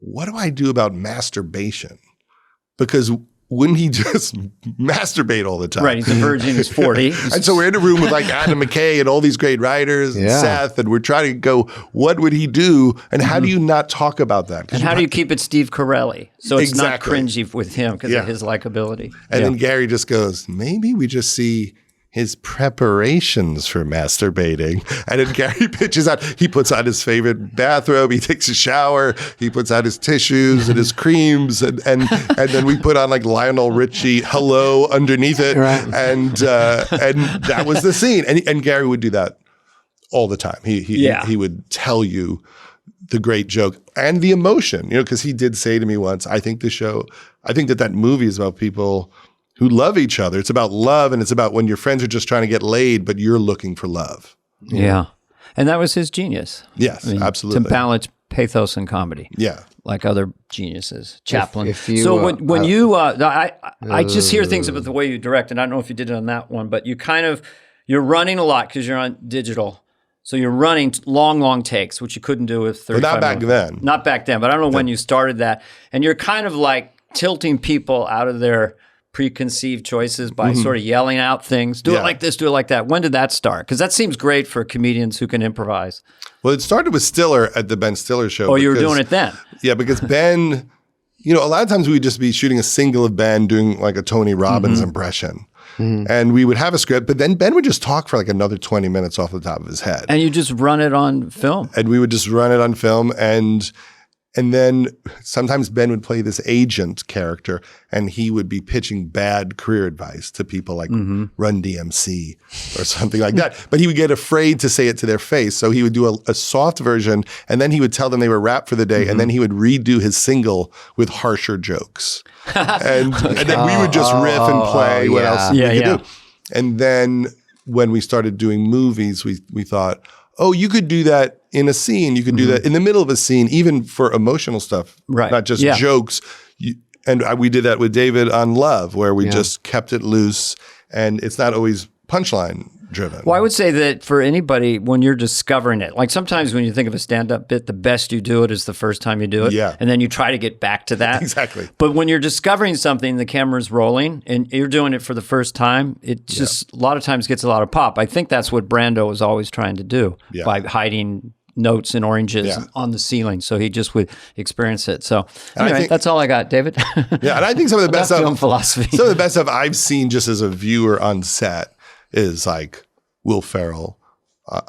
S3: what do I do about masturbation? Because wouldn't he just masturbate all the time?
S1: Right, he's a virgin, he's 40.
S3: And so we're in a room with like Adam McKay and all these great writers, and Seth, and we're trying to go, what would he do? And how do you not talk about that?
S1: And how do you keep it Steve Carell? So it's not cringy with him because of his likability.
S3: And then Gary just goes, maybe we just see his preparations for masturbating. And then Gary pitches out, he puts on his favorite bathrobe, he takes a shower, he puts out his tissues and his creams, and then we put on like Lionel Richie, Hello, underneath it. Right. And that was the scene. And Gary would do that all the time. He would tell you the great joke and the emotion, you know, because he did say to me once, I think that movie is about people who love each other. It's about love, and it's about when your friends are just trying to get laid, but you're looking for love.
S1: Yeah. And that was his genius.
S3: Yes, absolutely.
S1: To balance pathos and comedy.
S3: Yeah.
S1: Like other geniuses. Chaplin.
S2: If you,
S1: so when you, I just hear things about the way you direct, and I don't know if you did it on that one, but you're running a lot because you're on digital. So you're running long takes, which you couldn't do with 35
S3: Not back then.
S1: Not back then, but I don't know when you started that. And you're kind of like tilting people out of their preconceived choices by sort of yelling out things. Do it like this, do it like that. When did that start? Because that seems great for comedians who can improvise.
S3: Well, it started with Stiller at the Ben Stiller show.
S1: Oh, you were doing it then? Yeah,
S3: because Ben, you know, a lot of times we would just be shooting a single of Ben doing like a Tony Robbins impression. And we would have a script, but then Ben would just talk for like another 20 minutes off the top of his head.
S1: And you just run it on film.
S3: And we would just run it on film. And then sometimes Ben would play this agent character, and he would be pitching bad career advice to people like Run DMC or something like that. But he would get afraid to say it to their face. So he would do a soft version, and then he would tell them they were wrapped for the day, and then he would redo his single with harsher jokes. and then we would just riff and play what else we could do. And then when we started doing movies, we thought, oh, you could do that in a scene. You could do that in the middle of a scene, even for emotional stuff, not just jokes. We did that with David on Love, where we just kept it loose, and it's not always punchline driven.
S1: Well, I would say that for anybody, when you're discovering it, like sometimes when you think of a stand-up bit, the best you do it is the first time you do it.
S3: Yeah.
S1: And then you try to get back to that.
S3: Exactly.
S1: But when you're discovering something, the camera's rolling and you're doing it for the first time, it just a lot of times gets a lot of pop. I think that's what Brando was always trying to do by hiding notes and oranges on the ceiling, so he just would experience it. So anyway, that's all I got, David.
S3: And I think some of the best
S1: film philosophy.
S3: Some of the best stuff I've seen just as a viewer on set is like Will Ferrell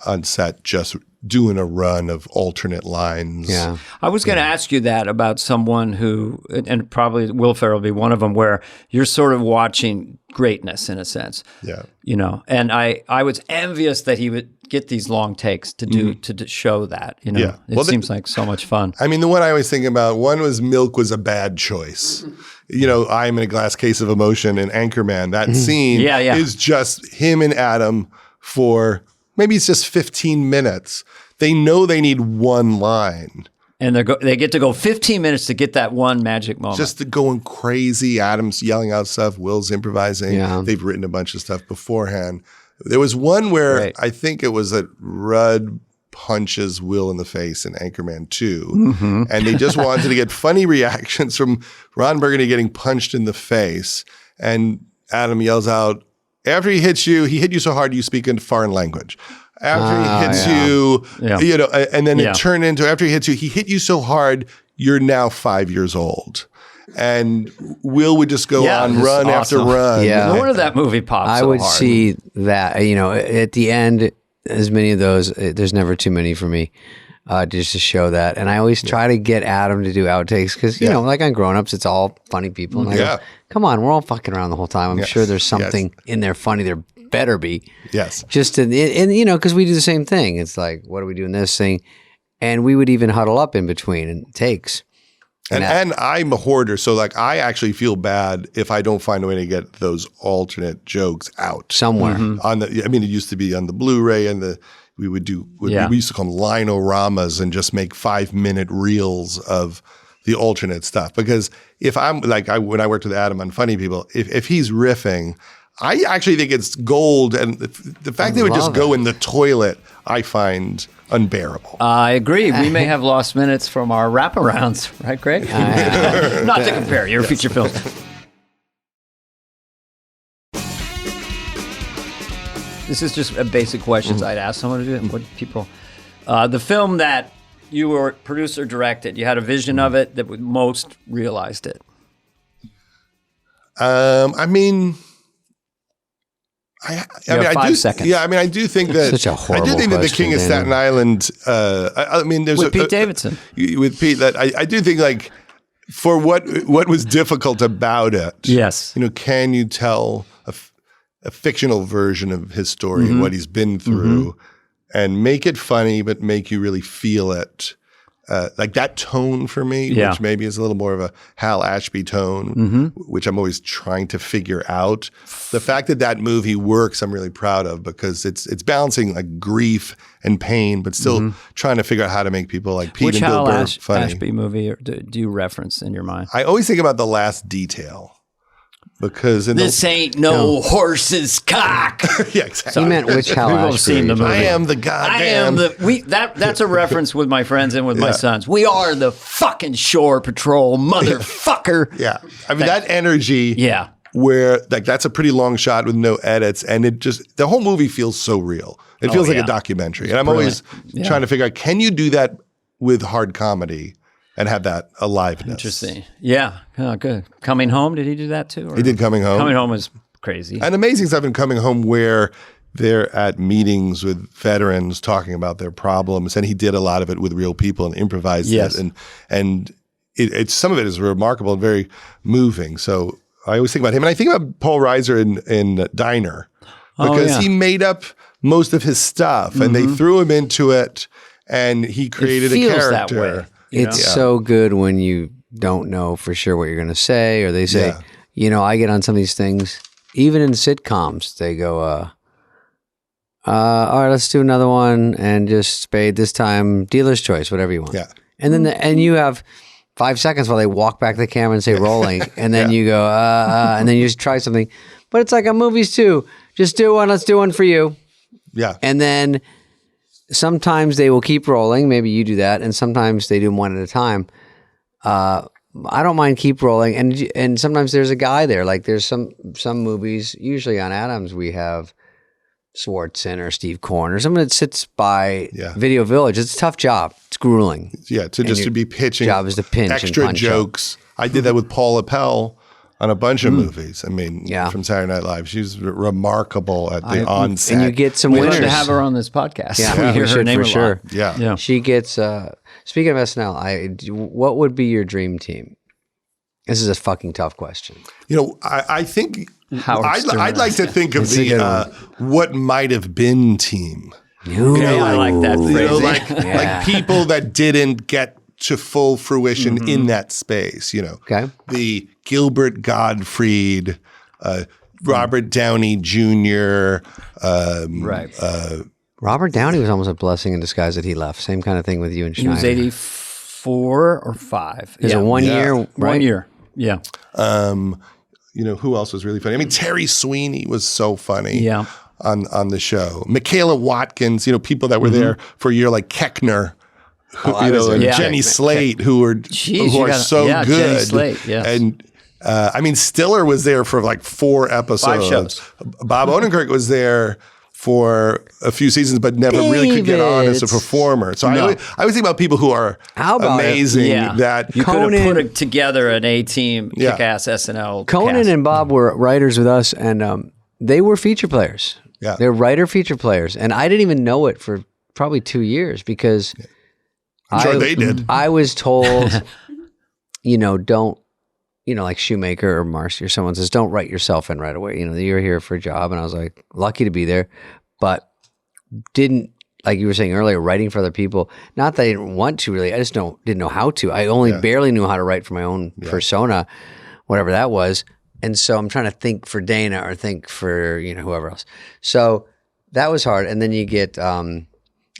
S3: on set just doing a run of alternate lines.
S2: Yeah,
S1: I was going to ask you that about someone who, and probably Will Ferrell will be one of them, where you're sort of watching greatness in a sense.
S3: Yeah,
S1: you know, and I was envious that he would get these long takes to do to show that. You know, it seems like so much fun.
S3: I mean, the one I was thinking about, one was Milk was a bad choice. You know, I'm in a glass case of emotion in Anchorman. That scene is just him and Adam for maybe it's just 15 minutes. They know they need one line.
S1: And they get to go 15 minutes to get that one magic moment.
S3: Just going crazy. Adam's yelling out stuff. Will's improvising. Yeah. They've written a bunch of stuff beforehand. There was one where I think it was that Rudd punches Will in the face in Anchorman 2. And they just wanted to get funny reactions from Ron Burgundy getting punched in the face. And Adam yells out, after he hit you so hard you speak in foreign language. After he hits you, and then it turned into, after he hits you, he hit you so hard, you're now 5 years old. And Will would just go on run after run.
S1: No wonder that movie pops
S2: I
S1: so
S2: would
S1: hard.
S2: see that, at the end, as many of those, there's never too many for me, just to show that. And I always try to get Adam to do outtakes because, like on Grown Ups, it's all funny people. And I go, come on, we're all fucking around the whole time. I'm sure there's something in there funny. There better be.
S3: Yes.
S2: Just and because we do the same thing. It's like, what are we doing this thing? And we would even huddle up in between and takes.
S3: And I'm a hoarder, so like I actually feel bad if I don't find a way to get those alternate jokes out
S2: somewhere.
S3: It used to be on the Blu-ray, and we used to call them linoramas and just make 5-minute reels of the alternate stuff. Because if I'm like when I worked with Adam on Funny People, if he's riffing, I actually think it's gold, and the fact they would just go in the toilet, I find unbearable.
S1: I agree. We may have lost minutes from our wraparounds, right, Greg? Not to compare your feature films. This is just a basic questions I'd ask someone to do. And what people, the film that you were producer directed, you had a vision of it that most realized it.
S3: I do think that
S2: such a horrible
S3: I do think that the King of Staten Island. There's
S1: with Pete Davidson.
S3: With Pete, that I do think like for what was difficult about it.
S1: Yes,
S3: can you tell a fictional version of his story and what he's been through, and make it funny, but make you really feel it. Like that tone for me, which maybe is a little more of a Hal Ashby tone, which I'm always trying to figure out. The fact that movie works, I'm really proud of because it's balancing like grief and pain, but still trying to figure out how to make people like Pete
S1: Which
S3: and Bill Burr funny.
S1: Ashby movie do you reference in your mind?
S3: I always think about The Last Detail. Because
S1: this ain't no horse's cock.
S3: Yeah, exactly.
S2: He meant which Hal Ashby?
S1: Have seen the movie.
S3: I am the goddamn.
S1: That's a reference with my friends and with my sons. We are the fucking Shore Patrol, motherfucker.
S3: Yeah, that energy.
S1: Yeah,
S3: where like that's a pretty long shot with no edits, and it just the whole movie feels so real. It feels like a documentary, and I'm always trying to figure out, can you do that with hard comedy? And have that aliveness.
S1: Interesting. Yeah. Oh, good. Coming Home, did he do that too? Or?
S3: He did Coming Home.
S1: Coming Home was crazy.
S3: And amazing stuff in Coming Home where they're at meetings with veterans talking about their problems. And he did a lot of it with real people and improvised it. And it's some of it is remarkable and very moving. So I always think about him. And I think about Paul Reiser in Diner because he made up most of his stuff and they threw him into it and he created a character.
S1: That way.
S2: It's so good when you don't know for sure what you're going to say, or they say, I get on some of these things, even in sitcoms, they go, all right, let's do another one and just Spade this time, dealer's choice, whatever you want. Yeah. And then and you have 5 seconds while they walk back the camera and say rolling, and then you go, and then you just try something. But it's like on movies too. Just do one, let's do one for you. Yeah. And then sometimes they will keep rolling. Maybe you do that. And sometimes they do them one at a time. I don't mind keep rolling. And sometimes there's a guy there. Like there's some movies, usually on Adams, we have Swartzen or Steve Korn or someone that sits by Video Village. It's a tough job. It's grueling.
S3: Yeah, to be pitching
S2: job is to pinch
S3: extra
S2: and punch
S3: jokes. I did that with Paula Pell on a bunch of movies. I mean, from Saturday Night Live. She's remarkable at the onset.
S2: And you get some winners.
S1: We'd love to have her on this podcast.
S2: Yeah,
S1: we hear her name
S2: for sure.
S3: Yeah.
S2: She gets, speaking of SNL, what would be your dream team? This is a fucking tough question.
S3: I think I'd like to think of the what might have been team.
S1: I like that phrasing.
S3: Like people that didn't get to full fruition in that space, the Gilbert Gottfried, Robert Downey Jr.
S2: Robert Downey was almost a blessing in disguise that he left. Same kind of thing with you and Schneider.
S1: He was 4 or 5.
S2: Is it 1 year?
S1: Right? 1 year. Yeah.
S3: Who else was really funny? I mean, Terry Sweeney was so funny.
S1: Yeah.
S3: On the show, Michaela Watkins, people that were there for a year, like Keckner, and Jenny Slate, who are so good.
S1: Jenny Slate, yes.
S3: And Stiller was there for like 4 episodes. 5 shows. Bob Odenkirk was there for a few seasons, but never really could get on as a performer. So I always think about people who are amazing. That
S1: you could have put together an A-team kick-ass SNL
S2: Conan
S1: cast.
S2: and Bob were writers with us, and they were feature players.
S3: Yeah.
S2: They're writer feature players. And I didn't even know it for probably 2 years because
S3: I'm sure they did.
S2: I was told, don't, like Shoemaker or Marcy or someone says, don't write yourself in right away. You're here for a job. And I was like, lucky to be there, but didn't, like you were saying earlier, writing for other people. Not that I didn't want to really. I just didn't know how to. I only barely knew how to write for my own persona, whatever that was. And so I'm trying to think for Dana or think for, whoever else. So that was hard. And then you get, I don't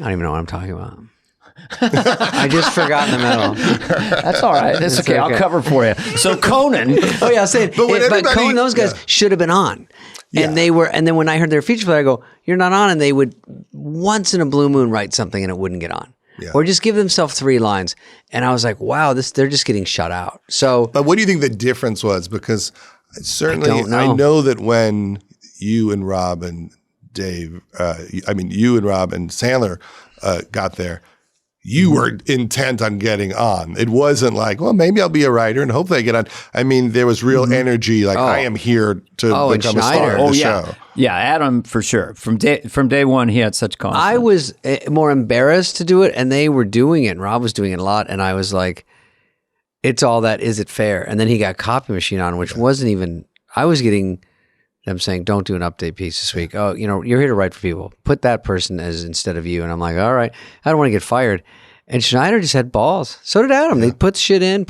S2: even know what I'm talking about. I just forgot in the middle.
S1: That's all right. That's okay. I'll cover for you. So Conan.
S2: Oh yeah, I'll say it. But Conan, those guys should have been on. And they were, and then when I heard their feature play, I go, you're not on. And they would once in a blue moon write something and it wouldn't get on. Yeah. Or just give themselves 3 lines. And I was like, wow, they're just getting shut out. So,
S3: but what do you think the difference was? Because certainly, I know that when you and Rob and Dave, you and Rob and Sandler got there, you were intent on getting on. It wasn't like, well, maybe I'll be a writer and hopefully I get on. I mean, there was real energy, like I am here to become a star of the show.
S1: Yeah, Adam, for sure. From day one, he had such confidence.
S2: I was more embarrassed to do it, and they were doing it, and Rob was doing it a lot, and I was like, it's all that, is it fair? And then he got Copy Machine on, which wasn't even, I was getting them saying, don't do an update piece this week. Oh, you're here to write for people. Put that person as instead of you. And I'm like, all right, I don't want to get fired. And Schneider just had balls. So did Adam. They put shit in,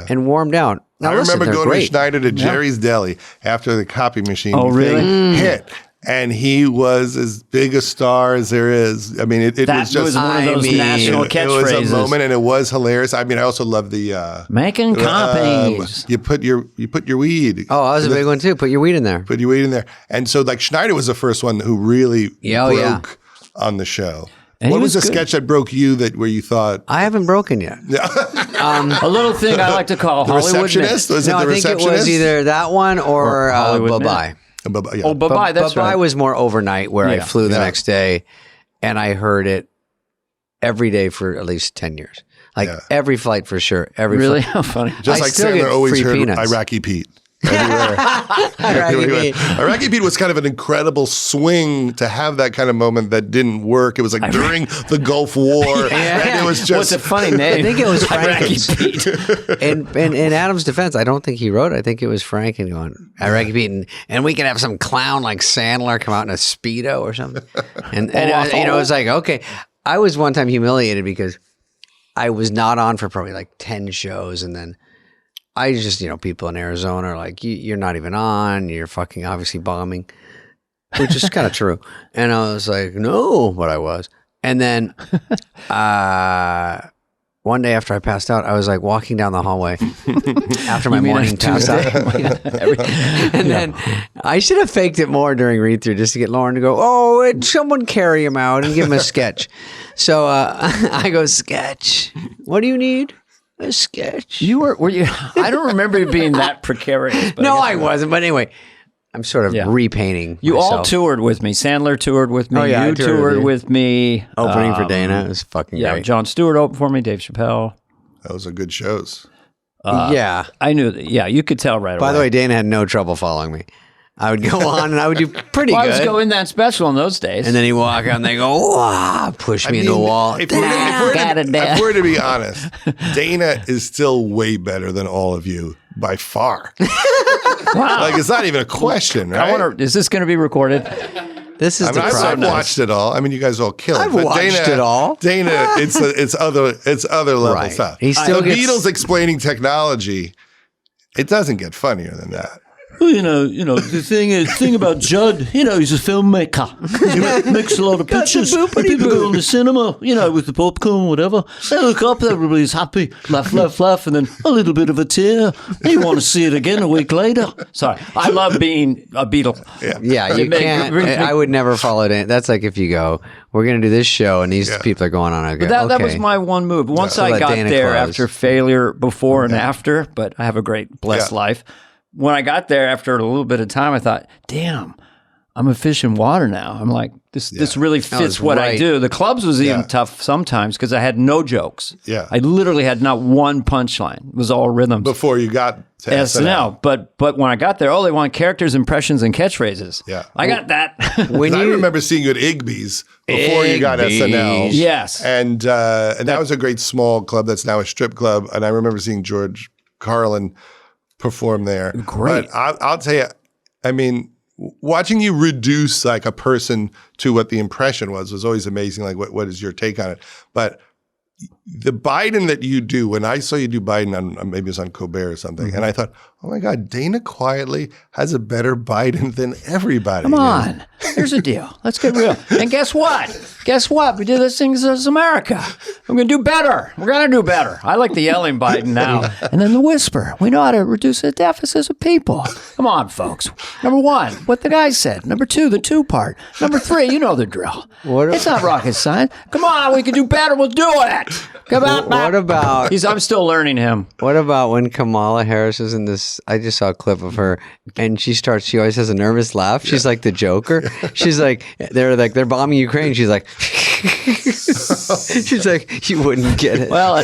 S2: and warmed out. Now,
S3: I remember going with Schneider to Jerry's Deli after the Copy Machine thing hit. And he was as big a star as there is. I mean, it was just
S1: one of those national catchphrases.
S3: It was a moment, and it was hilarious. I mean, I also love the
S1: making copies.
S3: You put your weed.
S2: Oh, that was a big one too. Put your weed in there.
S3: Put your weed in there. And so, like, Schneider was the first one who really broke on the show. And what was the sketch that broke you where you thought?
S2: I haven't broken yet.
S1: A little thing I like to call
S3: the
S1: Hollywood
S3: Receptionist? Was it the Receptionist?
S2: I think it was either that one or Bye-Bye.
S1: Oh, Bye-Bye, that's right.
S2: Bye-Bye was more overnight where I flew the next day and I heard it every day for at least 10 years. Like every flight for sure.
S1: Really? How funny.
S3: Just like Sandler always heard peanuts. Iraqi Pete. Iraqi Pete was kind of an incredible swing to have that kind of moment that didn't work. It was like during the Gulf War. And it was just...
S1: What's a funny name?
S2: I think it was
S1: Iraqi Pete.
S2: And in Adam's defense, I don't think he wrote it. I think it was Frank and going, Iraqi Pete. And we can have some clown like Sandler come out in a Speedo or something. And it was like, okay. I was one time humiliated because I was not on for probably like 10 shows and then I just, people in Arizona are like, you're not even on. You're fucking obviously bombing, which is kind of true. And I was like, no, but I was. And then one day after I passed out, I was like walking down the hallway after my morning pass out. And then I should have faked it more during read through just to get Lorne to go, someone carry him out and give him a sketch. So I go, sketch. What do you need? A sketch.
S1: Were you? I don't remember you being that precarious. But
S2: no, I wasn't. But anyway, I'm sort of repainting.
S1: You
S2: myself.
S1: all toured with me. Sandler toured with me. You toured with me.
S2: Opening for Dana. It was fucking great.
S1: Jon Stewart opened for me. Dave Chappelle.
S3: Those are good shows.
S1: I knew that. Yeah, you could tell right away.
S2: By the way, Dana had no trouble following me. I would go on and I would do pretty good.
S1: I was going that special in those days.
S2: And then he'd walk out and they go, wow, push me into the wall.
S3: If we're to be honest, Dana is still way better than all of you by far. Wow. Like, it's not even a question, right?
S1: I wonder, is this going to be recorded?
S2: This is
S3: I've watched it all. I mean, you guys all kill it.
S2: I've watched it all.
S3: Dana, it's other level stuff.
S2: He still
S3: Beatles explaining technology, it doesn't get funnier than that.
S4: Well, the thing about Judd, he's a filmmaker. He makes a lot of pictures. People go in the cinema, with the popcorn, whatever. They look up, everybody's happy, laugh, and then a little bit of a tear. You want to see it again a week later.
S1: Sorry, I love being a Beatle.
S2: Yeah, you can't. I would never follow it in. That's like if you go, we're going to do this show, and these people are going on.
S1: But that was my one move. Once I got there after failure before and after, but I have a great, blessed life. When I got there after a little bit of time, I thought, damn, I'm a fish in water now. I'm like, this really fits what I do. The clubs was even tough sometimes because I had no jokes.
S3: Yeah.
S1: I literally had not one punchline. It was all rhythms.
S3: Before you got to SNL.
S1: But when I got there, they want characters, impressions, and catchphrases.
S3: Yeah.
S1: I got that.
S3: I remember seeing you at Igby's before you got SNL.
S1: Yes.
S3: And that was a great small club that's now a strip club. And I remember seeing George Carlin perform there.
S1: Great.
S3: But I'll tell you, I mean, watching you reduce like a person to what the impression was always amazing. Like, what is your take on it? But the Biden that you do, when I saw you do Biden on, maybe it was on Colbert or something, and I thought, oh my God, Dana quietly has a better Biden than everybody.
S1: Come on. Here's the deal. Let's get real. And guess what? We do this thing as America. We're going to do better. We're going to do better. I like the yelling Biden now. And then the whisper. We know how to reduce the deficits of people. Come on, folks. Number one, what the guy said. Number two, the two part. Number three, you know the drill. It's not rocket science. Come on, we can do better. We'll do it. Come on.
S2: What about...
S1: I'm still learning him.
S2: What about when Kamala Harris was in this... I just saw a clip of her, and she always has a nervous laugh. She's like the Joker. She's like, they're bombing Ukraine. She's like... She's like, you wouldn't get it.
S1: Well,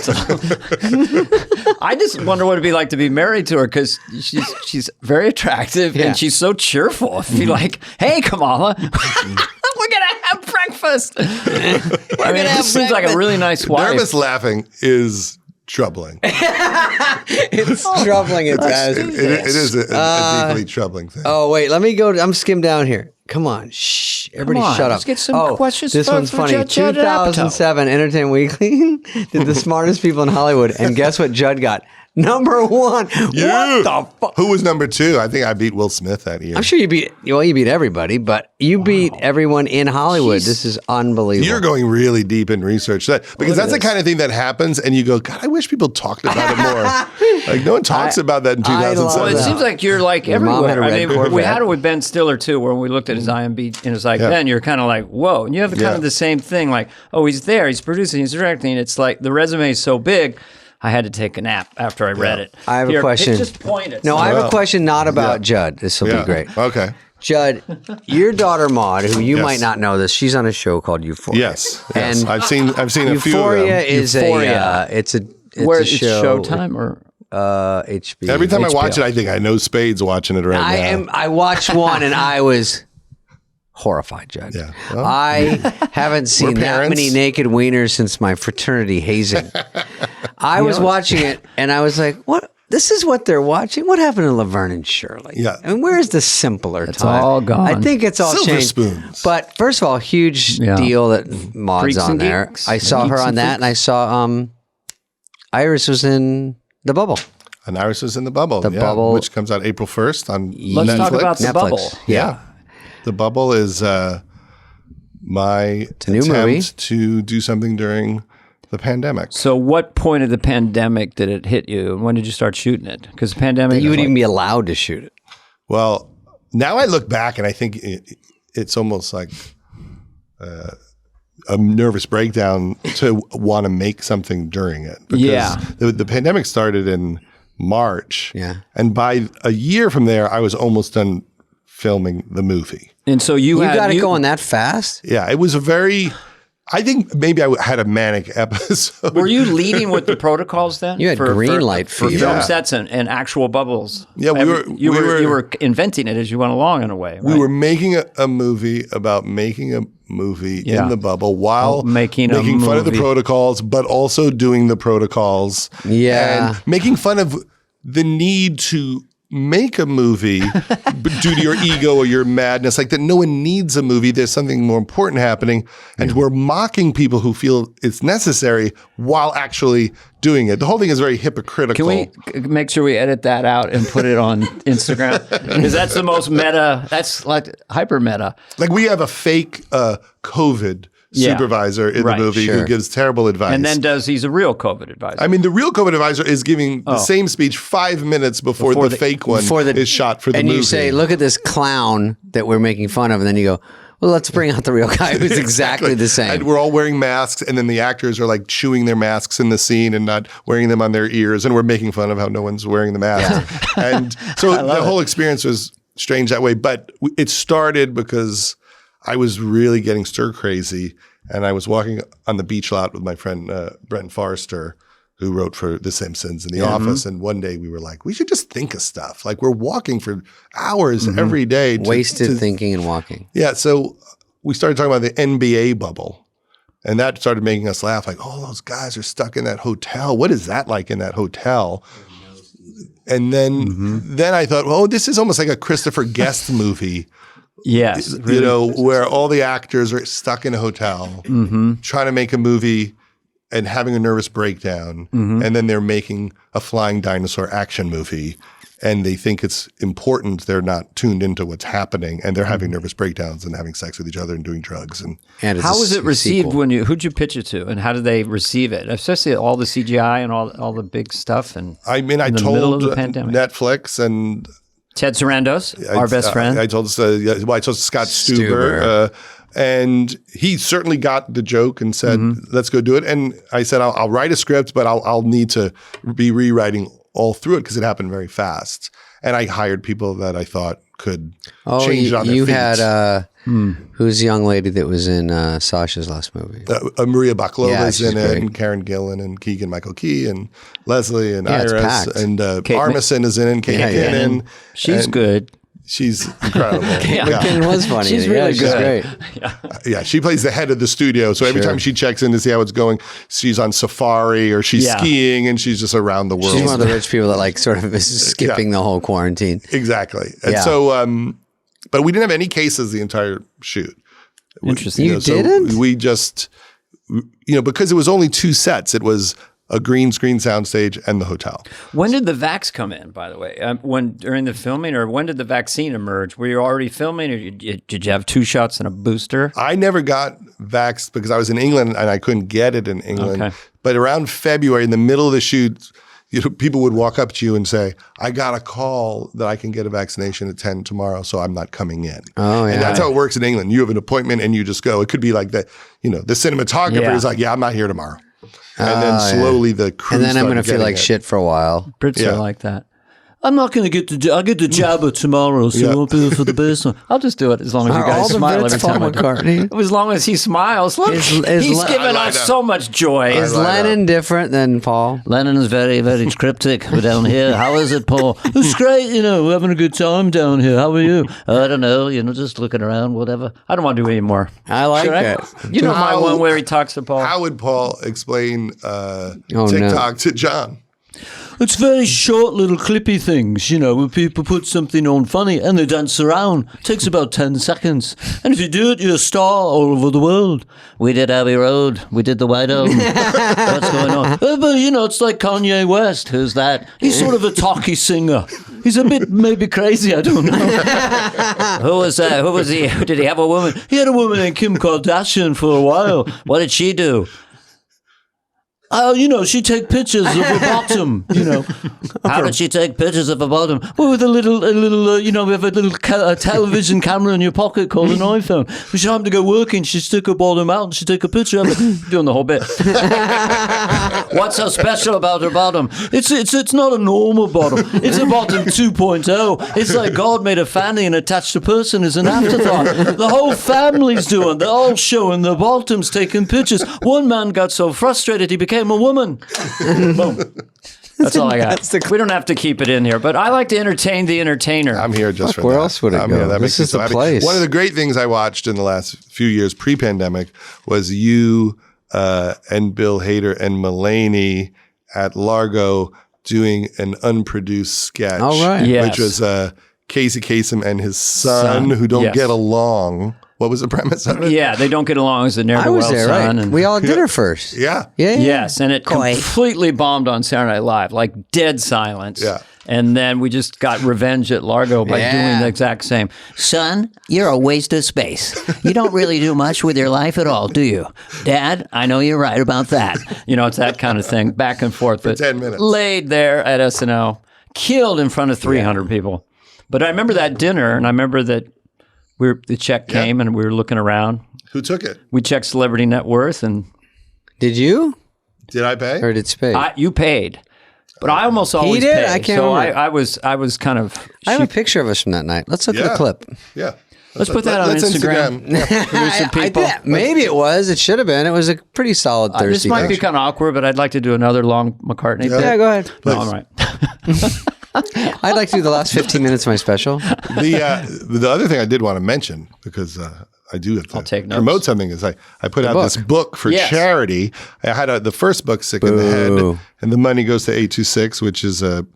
S1: I just wonder what it'd be like to be married to her because she's very attractive and she's so cheerful. If you're like, hey, Kamala, we're gonna have breakfast. It seems like a really nice wife.
S3: Nervous laughing is troubling.
S2: It's troubling. It
S3: is a deeply troubling thing.
S2: Oh wait, let me go. I'm skim down here. Come on, shh! Everybody, shut up.
S1: Let's get some questions.
S2: This one's funny. 2007 Entertainment Weekly did the smartest people in Hollywood, and guess what? Judd got number one. What the fuck?
S3: Who was number two? I think I beat Will Smith that year.
S2: I'm sure you beat everybody, but you beat everyone in Hollywood. This is unbelievable.
S3: You're going really deep in research because that's the kind of thing that happens, and you go, God, I wish people talked about it more. Like no one talks about that in 2007.
S1: Well, it seems like you're like everywhere. We had it with Ben Stiller too, where we looked at his IMDb and it was like, Ben, you're kind of like, whoa, and you have kind of the same thing, like, oh, he's there, he's producing, he's directing. It's like the resume is so big. I had to take a nap after I read it.
S2: I have a question.
S1: Just point it.
S2: No, I have a question not about Judd. This will be great.
S3: Okay.
S2: Judd, your daughter Maud, who you might not know this, she's on a show called Euphoria.
S3: Yes. And I've seen a few of them.
S2: Euphoria is it's a show.
S1: Showtime or
S2: HBO.
S3: Every time I watch it, I think I know Spade's watching it right now.
S2: I watched one and I was horrified, Judd.
S3: Yeah. Well,
S2: I haven't seen that many naked wieners since my fraternity hazing. I was watching it and I was like, what? This is what they're watching? What happened to Laverne and Shirley?
S3: Yeah.
S2: I mean, where's the simpler time?
S1: It's all gone.
S2: I think it's all
S3: Silver
S2: changed.
S3: spoons.
S2: But first of all, huge deal that Maud's
S1: Freaks
S2: on
S1: and
S2: there.
S1: geeks.
S2: I saw her on that and I saw Iris was in The Bubble.
S3: And Iris was in The Bubble.
S2: The Bubble.
S3: Which comes out April 1st on Netflix.
S1: Let's talk about The Bubble.
S2: Yeah.
S3: The Bubble is my attempt to do something during the pandemic.
S1: So what point of the pandemic did it hit you? And when did you start shooting it? Because the pandemic...
S2: You would even be allowed to shoot it.
S3: Well, now I look back and I think it's almost like a nervous breakdown to want to make something during it. Because the pandemic started in March.
S2: Yeah.
S3: And by a year from there, I was almost done filming the movie.
S1: And so you
S2: got it going that fast?
S3: Yeah, it was a very... I think maybe I had a manic episode.
S1: Were you leading with the protocols then?
S2: You had green light
S1: for film sets and actual bubbles.
S3: Yeah,
S1: you were inventing it as you went along in a way. Right?
S3: We were making a movie about making a movie in the bubble while making fun of the protocols, but also doing the protocols.
S2: Yeah,
S3: and making fun of the need to make a movie due to your ego or your madness, like that no one needs a movie. There's something more important happening. And we're mocking people who feel it's necessary while actually doing it. The whole thing is very hypocritical.
S1: Can we make sure we edit that out and put it on Instagram? Because that's the most meta. That's like hyper meta.
S3: Like we have a fake COVID supervisor in the movie who gives terrible advice.
S1: And then he's a real COVID advisor.
S3: I mean, the real COVID advisor is giving the same speech 5 minutes before the fake one is shot for the movie.
S2: And you say, look at this clown that we're making fun of. And then you go, well, let's bring out the real guy who's exactly the same.
S3: And we're all wearing masks. And then the actors are like chewing their masks in the scene and not wearing them on their ears. And we're making fun of how no one's wearing the mask. Yeah. And so the whole experience was strange that way. But it started because I was really getting stir crazy, and I was walking on the beach lot with my friend Brent Forrester, who wrote for The Simpsons and The Office. And one day we were like, we should just think of stuff. Like we're walking for hours every day.
S2: Wasted thinking and walking.
S3: Yeah. So we started talking about the NBA bubble, and that started making us laugh. Like, oh, those guys are stuck in that hotel. What is that like in that hotel? And then I thought, well, this is almost like a Christopher Guest movie.
S1: Yes.
S3: Really where all the actors are stuck in a hotel trying to make a movie and having a nervous breakdown. And then they're making a flying dinosaur action movie and they think it's important. They're not tuned into what's happening and they're having nervous breakdowns and having sex with each other and doing drugs. And
S1: how was it received who'd you pitch it to and how did they receive it? Especially all the CGI and all the big stuff. And
S3: I mean, I told Netflix and
S1: Ted Sarandos, our best friend.
S3: I told Scott Stuber. And he certainly got the joke and said, let's go do it. And I said, I'll write a script, but I'll need to be rewriting all through it because it happened very fast. And I hired people that I thought could change it on their feet.
S2: You had, who's the young lady that was in Sasha's last movie?
S3: Maria Baklova's in it, and Karen Gillan, and Keegan-Michael Key, and Leslie, and Iris, and Armisen is in it, and Kate McKinnon.
S1: She's good.
S3: She's incredible.
S2: McKinnon was funny.
S1: She's really good.
S2: She's great.
S3: Yeah, she plays the head of the studio. So every time she checks in to see how it's going, she's on safari or she's skiing and she's just around the world.
S2: She's one of the rich people that like sort of is skipping the whole quarantine.
S3: Exactly. And so, but we didn't have any cases the entire shoot.
S1: Interesting.
S2: You didn't?
S3: So we just, because it was only 2 sets, it was a green screen soundstage and the hotel.
S1: When did the vax come in, by the way? During the filming, or when did the vaccine emerge? Were you already filming, or did you have 2 shots and a booster?
S3: I never got vaxxed because I was in England and I couldn't get it in England. Okay. But around February, in the middle of the shoot, people would walk up to you and say, I got a call that I can get a vaccination at 10 tomorrow, so I'm not coming in.
S2: Oh, yeah.
S3: And that's how it works in England. You have an appointment and you just go. It could be like the cinematographer is like, I'm not here tomorrow. And then slowly the crew
S2: and then I'm going to feel like shit for a while.
S1: Brits are like that.
S4: I'm not going to get I'll get the jabber tomorrow, so I won't be there for the basement.
S1: I'll just do it as long as you guys smile every time I do. As long as he smiles. Look, he's given us so much joy.
S2: Is Lennon different than Paul?
S4: Lennon is very, very cryptic. We're down here. How is it, Paul? It's great, we're having a good time down here. How are you? I don't know, just looking around, whatever.
S1: I don't want to do any more.
S2: I like it.
S1: You know my one where he talks to Paul?
S3: How would Paul explain TikTok to John?
S4: It's very short little clippy things, where people put something on funny and they dance around. It takes about 10 seconds. And if you do it, you're a star all over the world. We did Abbey Road. We did the White Album. What's going on? But, it's like Kanye West. Who's that? He's sort of a talky singer. He's a bit maybe crazy, I don't know.
S1: Who was that? Who was he? Did he have a woman?
S4: He had a woman named Kim Kardashian for a while.
S1: What did she do?
S4: She'd take pictures of her bottom,
S1: How did she take pictures of her bottom?
S4: Well, with a little, we have a little television camera in your pocket called an iPhone. When she happened to go working, she'd stick her bottom out and she'd take a picture of it.
S1: Doing the whole bit. What's so special about her bottom?
S4: It's not a normal bottom. It's a bottom 2.0. It's like God made a fanny and attached a person as an afterthought. The whole family's doing. They're all showing their bottoms, taking pictures. One man got so frustrated he became a woman.
S1: Boom. That's all I got. We don't have to keep it in here, but I like to entertain the entertainer.
S3: I'm here just for that.
S2: Where else would it go?
S3: That
S2: this is the place.
S3: One of the great things I watched in the last few years pre-pandemic was you and Bill Hader and Mulaney at Largo doing an unproduced sketch.
S2: Oh, right.
S1: Yes.
S3: Which was Casey Kasem and his son who don't get along. What was the premise of it?
S1: Yeah, they don't get along as a
S2: I
S1: ne'er-do-well
S2: was there,
S1: son.
S2: right?
S1: And
S2: We all had dinner first.
S3: Yeah.
S1: Yes, and it
S2: Quaid.
S1: completely bombed on Saturday Night Live, like dead silence.
S3: Yeah.
S1: And then we just got revenge at Largo by doing the exact same. Son, you're a waste of space. You don't really do much with your life at all, do you? Dad, I know you're right about that. You know, it's that kind of thing, back and forth.
S3: For 10 minutes.
S1: Laid there at SNL, killed in front of 300 people. But I remember that dinner, and I remember that the check came, and we were looking around.
S3: Who took it?
S1: We checked Celebrity Net Worth, and
S2: Did you?
S3: Did I pay?
S2: Or did Spade?
S1: you paid. But I almost always
S2: did?
S1: paid.
S2: I can't
S1: so
S2: remember.
S1: I was kind of.
S2: I have a picture of us from that night. Let's look at the clip.
S3: Yeah.
S1: Let's put that on Instagram.
S3: Yeah.
S1: Producer people.
S2: Maybe it was. It should have been. It was a pretty solid Thursday.
S1: This might be kind of awkward, but I'd like to do another long McCartney bit.
S2: Yeah, go ahead.
S1: No, all right.
S2: I'd like to do the last 15 minutes of my special.
S3: The other thing I did want to mention, because I do have to
S1: take notes.
S3: promote something, is I put out this book for charity. I had the first book, Sick in the Head, and the money goes to 826, which is a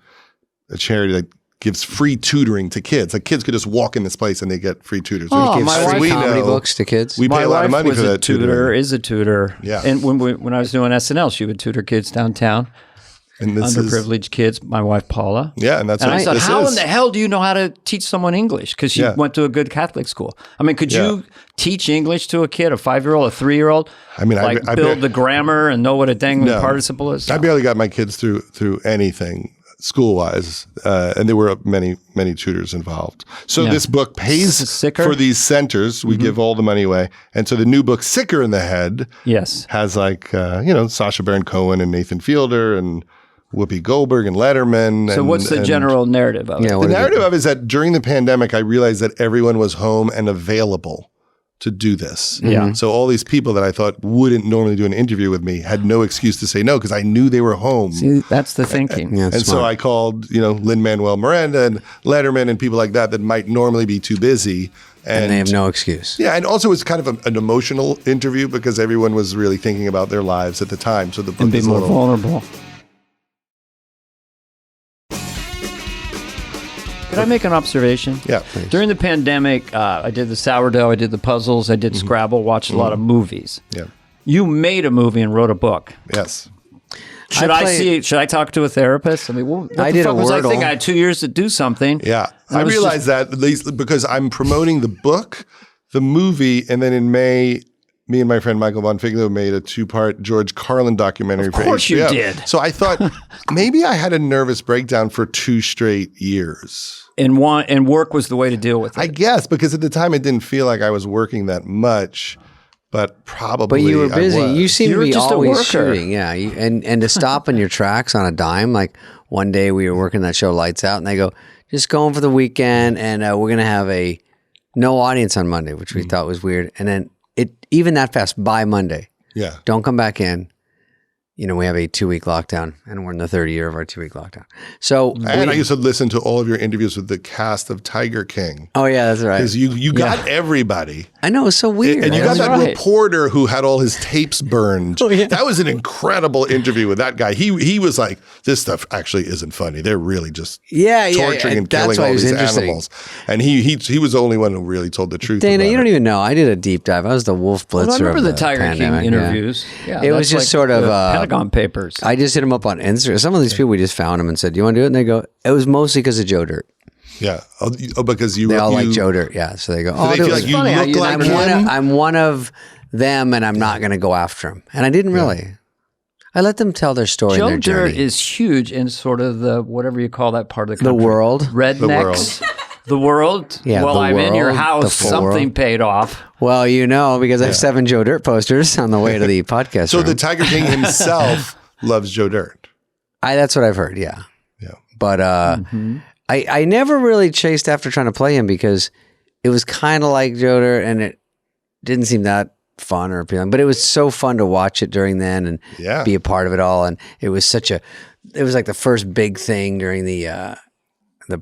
S3: charity that gives free tutoring to kids. Like kids could just walk in this place and they get free tutors.
S1: Oh,
S2: Gives
S1: my
S2: free
S1: wife-
S2: comedy books to kids.
S3: We pay
S1: My
S3: a lot of
S1: wife
S3: money
S1: was
S3: for
S1: a
S3: that
S1: tutor, is a tutor.
S3: Yeah.
S1: And when I was doing SNL, she would tutor kids downtown,
S3: And this
S1: underprivileged kids. My wife, Paula.
S3: Yeah, and that's
S1: And
S3: what
S1: I thought,
S3: this
S1: how
S3: is.
S1: in the hell do you know how to teach someone English? Because she went to a good Catholic school. I mean, could you teach English to a kid, a 5-year-old, a 3-year-old?
S3: I mean,
S1: like
S3: I
S1: build the grammar and know what a dang participle is?
S3: I barely got my kids through anything school-wise, and there were many tutors involved. So this book pays
S1: Sicker?
S3: for these centers. We give all the money away. And so the new book, Sicker in the Head, has like, Sacha Baron Cohen and Nathan Fielder and Whoopi Goldberg and Letterman.
S1: So what's the general narrative of it?
S3: The narrative of it is that during the pandemic, I realized that everyone was home and available to do this.
S1: Yeah.
S3: So all these people that I thought wouldn't normally do an interview with me had no excuse to say no because I knew they were home.
S1: See, that's the thinking.
S3: And so I called, Lin-Manuel Miranda and Letterman and people like that might normally be too busy.
S2: And they have no excuse.
S3: Yeah, and also it's kind of an emotional interview because everyone was really thinking about their lives at the time. So the book
S1: And be
S3: is
S1: more
S3: a little
S1: vulnerable. Could I make an observation?
S3: Yeah, please.
S1: During the pandemic, I did the sourdough, I did the puzzles, I did Scrabble, watched a lot of movies.
S3: Yeah.
S1: You made a movie and wrote a book.
S3: Yes.
S1: Should I talk to a therapist? I mean, what
S2: I
S1: the
S2: did
S1: fuck
S2: a
S1: was I
S2: Wordle.
S1: thinking? I had 2 years to do something.
S3: Yeah.
S1: And
S3: I
S1: it was
S3: realized that at least because I'm promoting the book, the movie, and then in May, me and my friend Michael Bonfiglio made a 2-part George Carlin documentary for HBO.
S1: Of course you did.
S3: So I thought maybe I had a nervous breakdown for 2 straight years.
S1: And work was the way to deal with it.
S3: I guess because at the time it didn't feel like I was working that much, but probably.
S2: But you were busy.
S3: I was.
S2: You seem
S1: You
S2: to
S1: were
S2: be
S1: just a
S2: always
S1: worker.
S2: shooting. Yeah. And to stop in your tracks on a dime. Like one day we were working that show Lights Out and they go, just going for the weekend and we're going to have a no audience on Monday, which we thought was weird. And then even that fast by Monday.
S3: Yeah.
S2: Don't come back in. We have a 2-week lockdown, and we're in the third year of our 2-week lockdown. So,
S3: And I used to listen to all of your interviews with the cast of Tiger King.
S2: oh yeah, that's right.
S3: Because you got everybody.
S2: I know it's so weird.
S3: And you got
S1: That's
S3: that
S1: right.
S3: reporter who had all his tapes burned.
S2: Oh, yeah.
S3: That was an incredible interview with that guy. He was like, this stuff actually isn't funny. They're really just torturing and
S2: That's
S3: killing
S2: why
S3: all
S2: it was
S3: these
S2: interesting.
S3: animals. And he was the only one who really told the truth.
S2: Dana,
S3: about
S2: you don't
S3: it.
S2: even know. I did a deep dive. I was the wolf blitzer.
S1: Well, I remember
S2: of
S1: the Tiger
S2: pandemic,
S1: King interviews. Yeah,
S2: It was
S1: that's
S2: just
S1: like
S2: sort of
S1: the Pentagon Papers.
S2: I just hit them up on Instagram. Some of these people, we just found them and said, "Do you want to do it?" And they go, "It was mostly because of Joe Dirt."
S3: Yeah. Oh, because
S2: They all like Joe Dirt. Yeah, so they go,
S3: So they feel like you
S1: funny how
S3: look
S1: you
S3: like
S1: like
S2: I'm one of them, and I'm not going to go after him. And I didn't really. I let them tell their story and
S1: Joe
S2: their
S1: Dirt
S2: journey.
S1: is huge in sort of the whatever you call that part of the
S2: The
S1: country.
S2: world.
S1: Rednecks. The world.
S2: Yeah,
S1: well,
S2: the
S1: I'm in your
S2: world,
S1: house.
S2: the full
S1: Something
S2: world.
S1: paid off.
S2: Well, because I have 7 Joe Dirt posters on the way to the podcast.
S3: So
S2: room.
S3: the Tiger King himself loves Joe Dirt.
S2: That's what I've heard. Yeah.
S3: Yeah.
S2: But I never really chased after trying to play him because it was kind of like Joe Dirt and it didn't seem that fun or appealing. But it was so fun to watch it during then and be a part of it all. And it was it was like the first big thing during the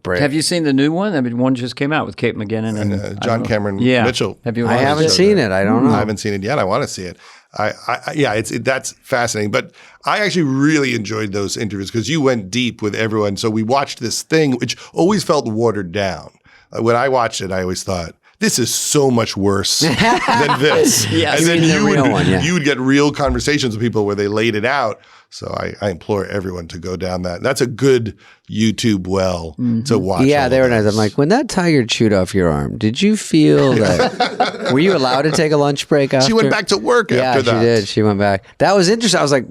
S2: break.
S1: Have you seen the new one? I mean, one just came out with Kate McGinnon and
S3: John Cameron
S1: Yeah.
S3: Mitchell.
S1: Have you
S2: I
S1: watched
S2: haven't
S1: it?
S2: seen it. I don't know.
S3: I haven't seen it yet. I want to see it. that's fascinating. But I actually really enjoyed those interviews because you went deep with everyone. So we watched this thing, which always felt watered down. When I watched it, I always thought, this is so much worse than this.
S1: Yes,
S3: and then you would get real conversations with people where they laid it out. So I implore everyone to go down that. That's a good YouTube well to watch.
S2: Yeah, they were nice. I'm like, when that tiger chewed off your arm, did you feel that? Were you allowed to take a lunch break after?
S3: She went back to work after that.
S2: Yeah, she did. She went back. That was interesting. I was like,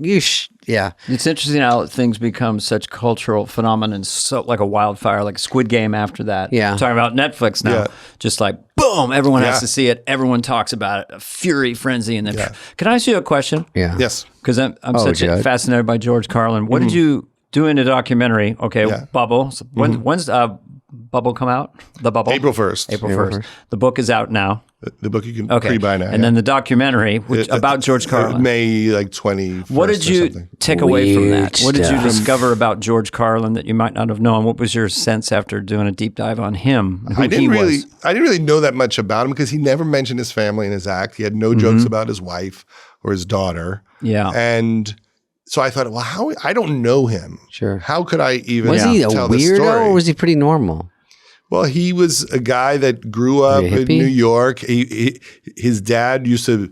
S2: yeah.
S1: It's interesting how things become such cultural phenomenon, so like a wildfire, like Squid Game after that.
S2: Yeah.
S1: Talking about Netflix now. Yeah. Just like, boom, everyone has to see it. Everyone talks about it. A fury, frenzy. And then, can I ask you a question?
S2: Yeah.
S3: Yes.
S1: Because I'm fascinated by George Carlin. What did you do in a documentary? Okay, Bubble. So when's Bubble come out? The Bubble?
S3: April 1st.
S1: April 1st. The book is out now.
S3: The book you can pre-buy now.
S1: And then the documentary about George Carlin.
S3: May 21st.
S1: What did you take away from that? What did you discover about George Carlin that you might not have known? What was your sense after doing a deep dive on him? I didn't
S3: really know that much about him because he never mentioned his family in his act. He had no jokes about his wife or his daughter.
S1: Yeah.
S3: And so I thought, well, I don't know him.
S2: Sure.
S3: How could I even
S2: Was he a
S3: tell this story?
S2: weirdo or was he pretty normal?
S3: Well, he was a guy that grew up in New York. His dad used to,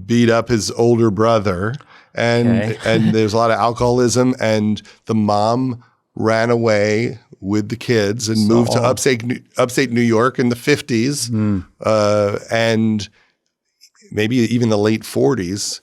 S3: beat up his older brother, and there's a lot of alcoholism. And the mom ran away with the kids and moved to upstate New York in the 50s, and maybe even the late 40s.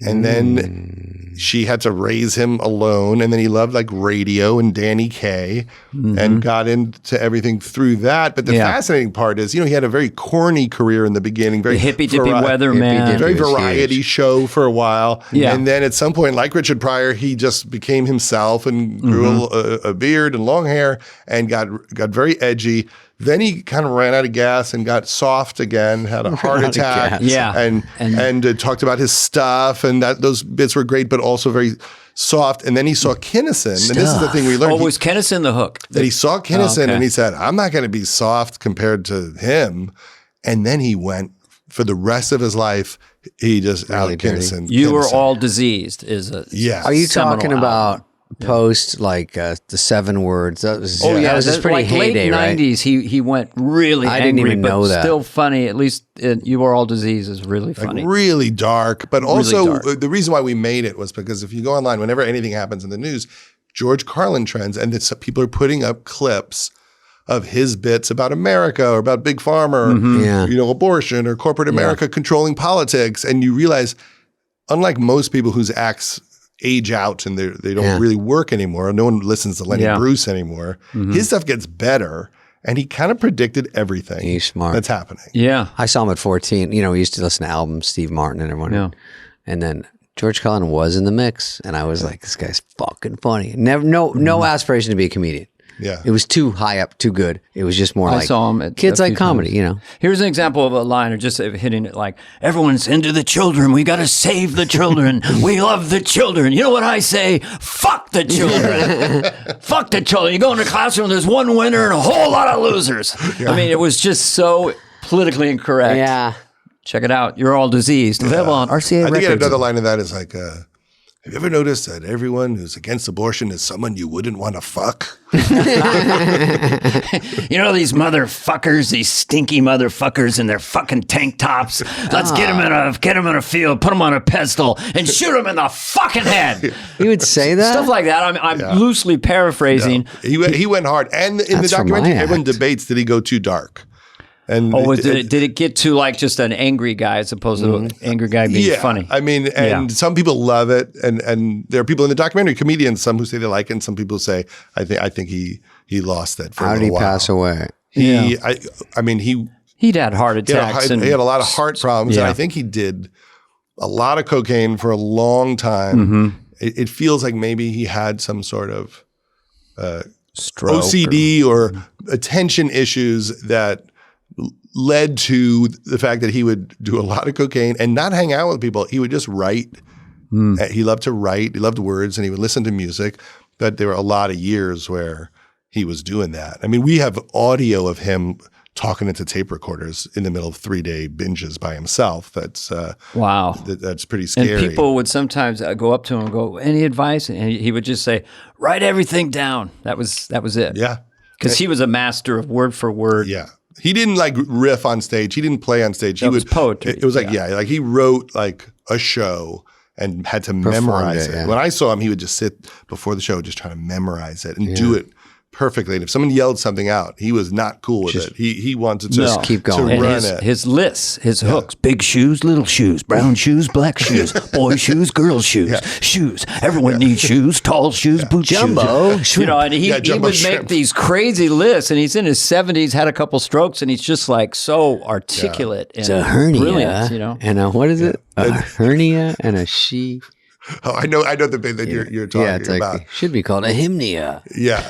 S3: And then she had to raise him alone. And then he loved like radio and Danny Kaye and got into everything through that. But the fascinating part is, he had a very corny career in the beginning. Very
S1: hippy-dippy weatherman.
S3: Very variety show for a while. Yeah. And then at some point, like Richard Pryor, he just became himself and grew a beard and long hair and got very edgy. Then he kind of ran out of gas and got soft again, had a heart attack. And talked about his stuff, and those bits were great, but also very soft. And then he saw Kinison, and this is the thing we learned.
S1: Was Kinison the hook?
S3: That he saw Kinison, and he said, I'm not going to be soft compared to him. And then he went, for the rest of his life, he just really out Kinison.
S1: You were all diseased is a
S3: Are
S2: you talking about post like the 7 words? That was that was pretty heyday,
S1: late 90s. He went really angry.
S2: I didn't even know that.
S1: Still funny. At least You Were All Diseased is really funny.
S3: Like really dark, but also the reason why we made it was because if you go online, whenever anything happens in the news, George Carlin trends, and people are putting up clips of his bits about America or about Big Pharma or abortion or corporate America controlling politics, and you realize, unlike most people whose acts age out and they don't really work anymore. No one listens to Lenny Bruce anymore. His stuff gets better, and he kind of predicted everything.
S2: He's smart.
S3: That's happening.
S1: Yeah.
S2: I saw him at 14. We used to listen to albums, Steve Martin and everyone. Yeah. And then George Carlin was in the mix, and I was like, this guy's fucking funny. No aspiration to be a comedian.
S3: Yeah.
S2: It was too high up, too good. It was just more
S1: I saw him at
S2: kids like comedy,
S1: Here's an example of a line or just hitting it like, everyone's into the children. We got to save the children. We love the children. You know what I say? Fuck the children. Fuck the children. You go in the classroom, there's one winner and a whole lot of losers. Yeah. I mean, it was just so politically incorrect.
S2: Yeah.
S1: Check it out. You're All Diseased. Available on RCA Records.
S3: I think another line of that is like, have you ever noticed that everyone who's against abortion is someone you wouldn't want to fuck?
S1: These motherfuckers, these stinky motherfuckers in their fucking tank tops. Let's get them in a field, put them on a pedestal, and shoot them in the fucking head.
S2: He would say that?
S1: Stuff like that. I'm loosely paraphrasing.
S3: No. He went hard. And in the documentary, everyone debates, did he go too dark? And
S1: did it get to like just an angry guy as opposed to an angry guy being funny?
S3: I mean, some people love it, and there are people in the documentary, comedians, some who say they like it, and some people say, I think he lost it for a little while.
S2: How did he pass away?
S1: He'd had heart attacks.
S3: He had a lot of heart problems, and I think he did a lot of cocaine for a long time. It feels like maybe he had some sort of stroke OCD or attention issues that led to the fact that he would do a lot of cocaine and not hang out with people. He would just write. He loved to write. He loved words, and he would listen to music. But there were a lot of years where he was doing that. I mean, we have audio of him talking into tape recorders in the middle of 3-day binges by himself. That's
S1: wow.
S3: That's pretty scary.
S1: And people would sometimes go up to him and go, "Any advice?" And he would just say, "Write everything down." That was it.
S3: Yeah,
S1: because he was a master of word for word.
S3: Yeah. He didn't like riff on stage. He didn't play on stage.
S1: It was poetry.
S3: It was like, like he wrote like a show and had to memorize it. Yeah. When I saw him, he would just sit before the show just trying to memorize it and do it perfectly. And if someone yelled something out, he was not cool with it. He wanted to just
S2: keep going.
S3: To run it.
S1: His lists, his hooks, big shoes, little shoes, brown shoes, black shoes, boy shoes, girl shoes, shoes. Everyone needs shoes, tall shoes, boot
S2: Jumbo,
S1: shoes. You know, and he would make these crazy lists, and he's in his 70s, had a couple strokes, and he's just like so articulate and
S2: it's a hernia,
S1: brilliant, you know.
S2: And what is it? A hernia and a she.
S3: Oh, I know the bit that you're talking about.
S2: Should be called a hymnia.
S3: Yeah.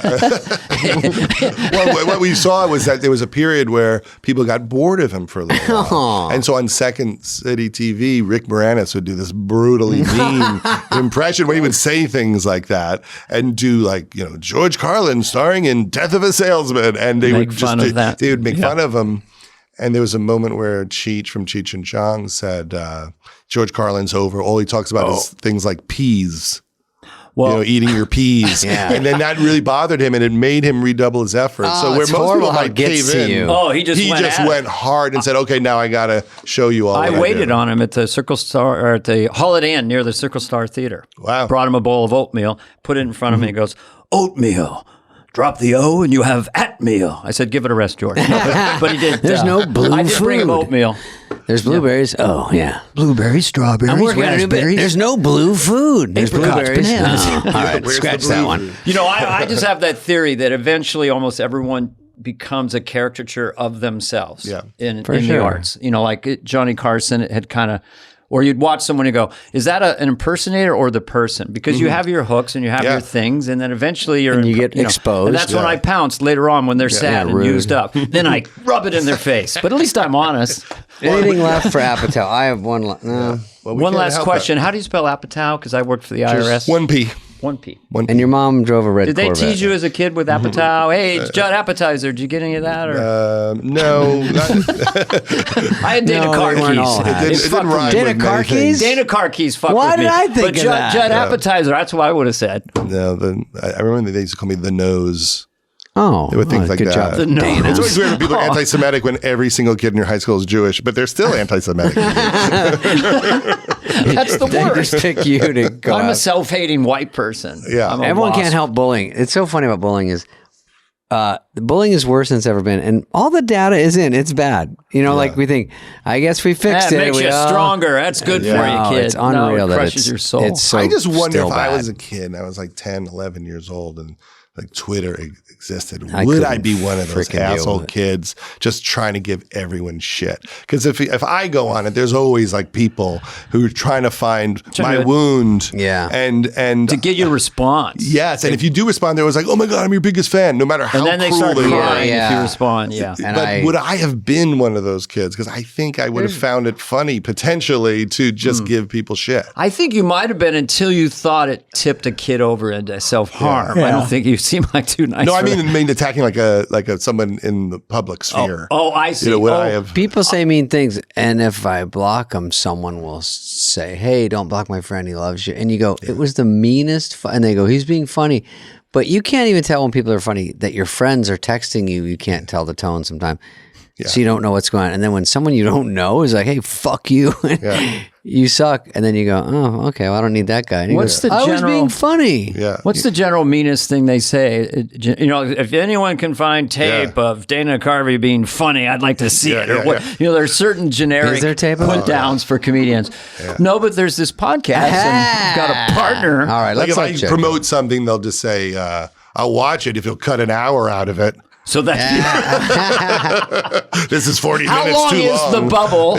S3: Well, what we saw was that there was a period where people got bored of him for a little while. And so on Second City TV, Rick Moranis would do this brutally mean impression where he would say things like that and do like, George Carlin starring in Death of a Salesman. And they would just they would make fun of him. And there was a moment where Cheech from Cheech and Chong said, George Carlin's over. All he talks about is things like peas. Well, eating your peas. And then that really bothered him, and it made him redouble his efforts. So where most people might cave in,
S1: he just
S3: went hard and said, okay, now I got to show you all. I
S1: waited on him at the Circle Star, or at the Holiday Inn near the Circle Star Theater.
S3: Wow.
S1: Brought him a bowl of oatmeal, put it in front of me, and goes, "Oatmeal. Drop the O and you have at-meal." I said, "Give it a rest, George." No, but he did.
S2: There's no blue
S1: I did bring him oatmeal.
S2: There's blueberries. Oh, yeah.
S1: Blueberries, strawberries,
S2: I'm working
S1: raspberries.
S2: There's no blue food. There's blueberries.
S1: Bananas.
S2: Oh, all right, scratch that one.
S1: I just have that theory that eventually almost everyone becomes a caricature of themselves in the arts. Like Johnny Carson had kind of... Or you'd watch someone and go, is that an impersonator or the person? Because you have your hooks and you have your things, and then eventually you
S2: get exposed.
S1: And that's when I pounce later on when they're sad and used up. Then I rub it in their face. But at least I'm honest.
S2: Anything left for Apatow? I have one.
S1: One last question. How do you spell Apatow? Because I worked for the IRS.
S3: Just one P.
S1: One P.
S2: And your mom drove a red Corvette.
S1: Did they tease you as a kid with Apatow? Hey, it's Judd Appetizer. Did you get any of that? Or?
S3: No.
S1: I had Dana car keys.
S3: It didn't rhyme
S2: Dana car keys?
S1: Dana car keys fucked
S2: Why
S1: with me.
S2: Why did I think
S1: but
S2: of that?
S1: Judd Appetizer, that's what I would have said.
S3: No, I remember they used to call me the nose.
S2: Oh,
S3: there were things like
S2: good
S3: that.
S2: Job.
S3: It's always weird when people are anti-Semitic when every single kid in your high school is Jewish, but they're still anti-Semitic.
S1: That's the worst.
S2: Just pick you to go
S1: I'm a self-hating white person.
S3: Yeah,
S2: everyone can't help bullying. It's so funny about bullying is bullying is worse than it's ever been, and all the data is in. It's bad. Like we think. I guess we fixed it.
S1: It makes you stronger. That's good for you, kid.
S2: It's unreal.
S1: It crushes your soul.
S2: It's so
S3: I just wonder if
S2: bad.
S3: I was a kid and I was like 10, 11 years old, and like Twitter existed, would I be one of those asshole kids just trying to give everyone shit? Because if I go on it, there's always like people who are trying to find my wound, and
S1: to get your response.
S3: Yes, and if you do respond, they're always like, "Oh my god, I'm your biggest fan," no matter how.
S1: And then they
S3: cruel
S1: start
S3: they
S1: crying
S3: are.
S1: if you respond. Yeah,
S3: but would I have been one of those kids? Because I think I would have found it funny potentially to just give people shit.
S1: I think you might have been until you thought it tipped a kid over into self-harm. I don't think you seem like too nice.
S3: No, I mean attacking like a someone in the public sphere.
S1: Oh, I see.
S3: I have?
S2: People say mean things, and if I block them, someone will say, "Hey, don't block my friend. He loves you." And you go, "It was the meanest," and they go, "He's being funny." But you can't even tell when people are funny that your friends are texting you. You can't tell the tone sometimes. Yeah. So you don't know what's going on. And then when someone you don't know is like, "Hey, fuck you," you suck. And then you go, "Oh, okay, well, I don't need that guy." And
S1: what's
S2: goes, I was being funny.
S3: Yeah.
S1: What's the general meanest thing they say? If anyone can find tape of Dana Carvey being funny, I'd like to see it. Or what? There's certain generic put downs for comedians. Yeah. No, but there's this podcast and got a partner.
S2: All right,
S3: like if I promote something, they'll just say, "I'll watch it if you'll cut an hour out of it."
S1: So that
S3: this is 40
S1: How
S3: minutes
S1: long
S3: too long.
S1: is the bubble?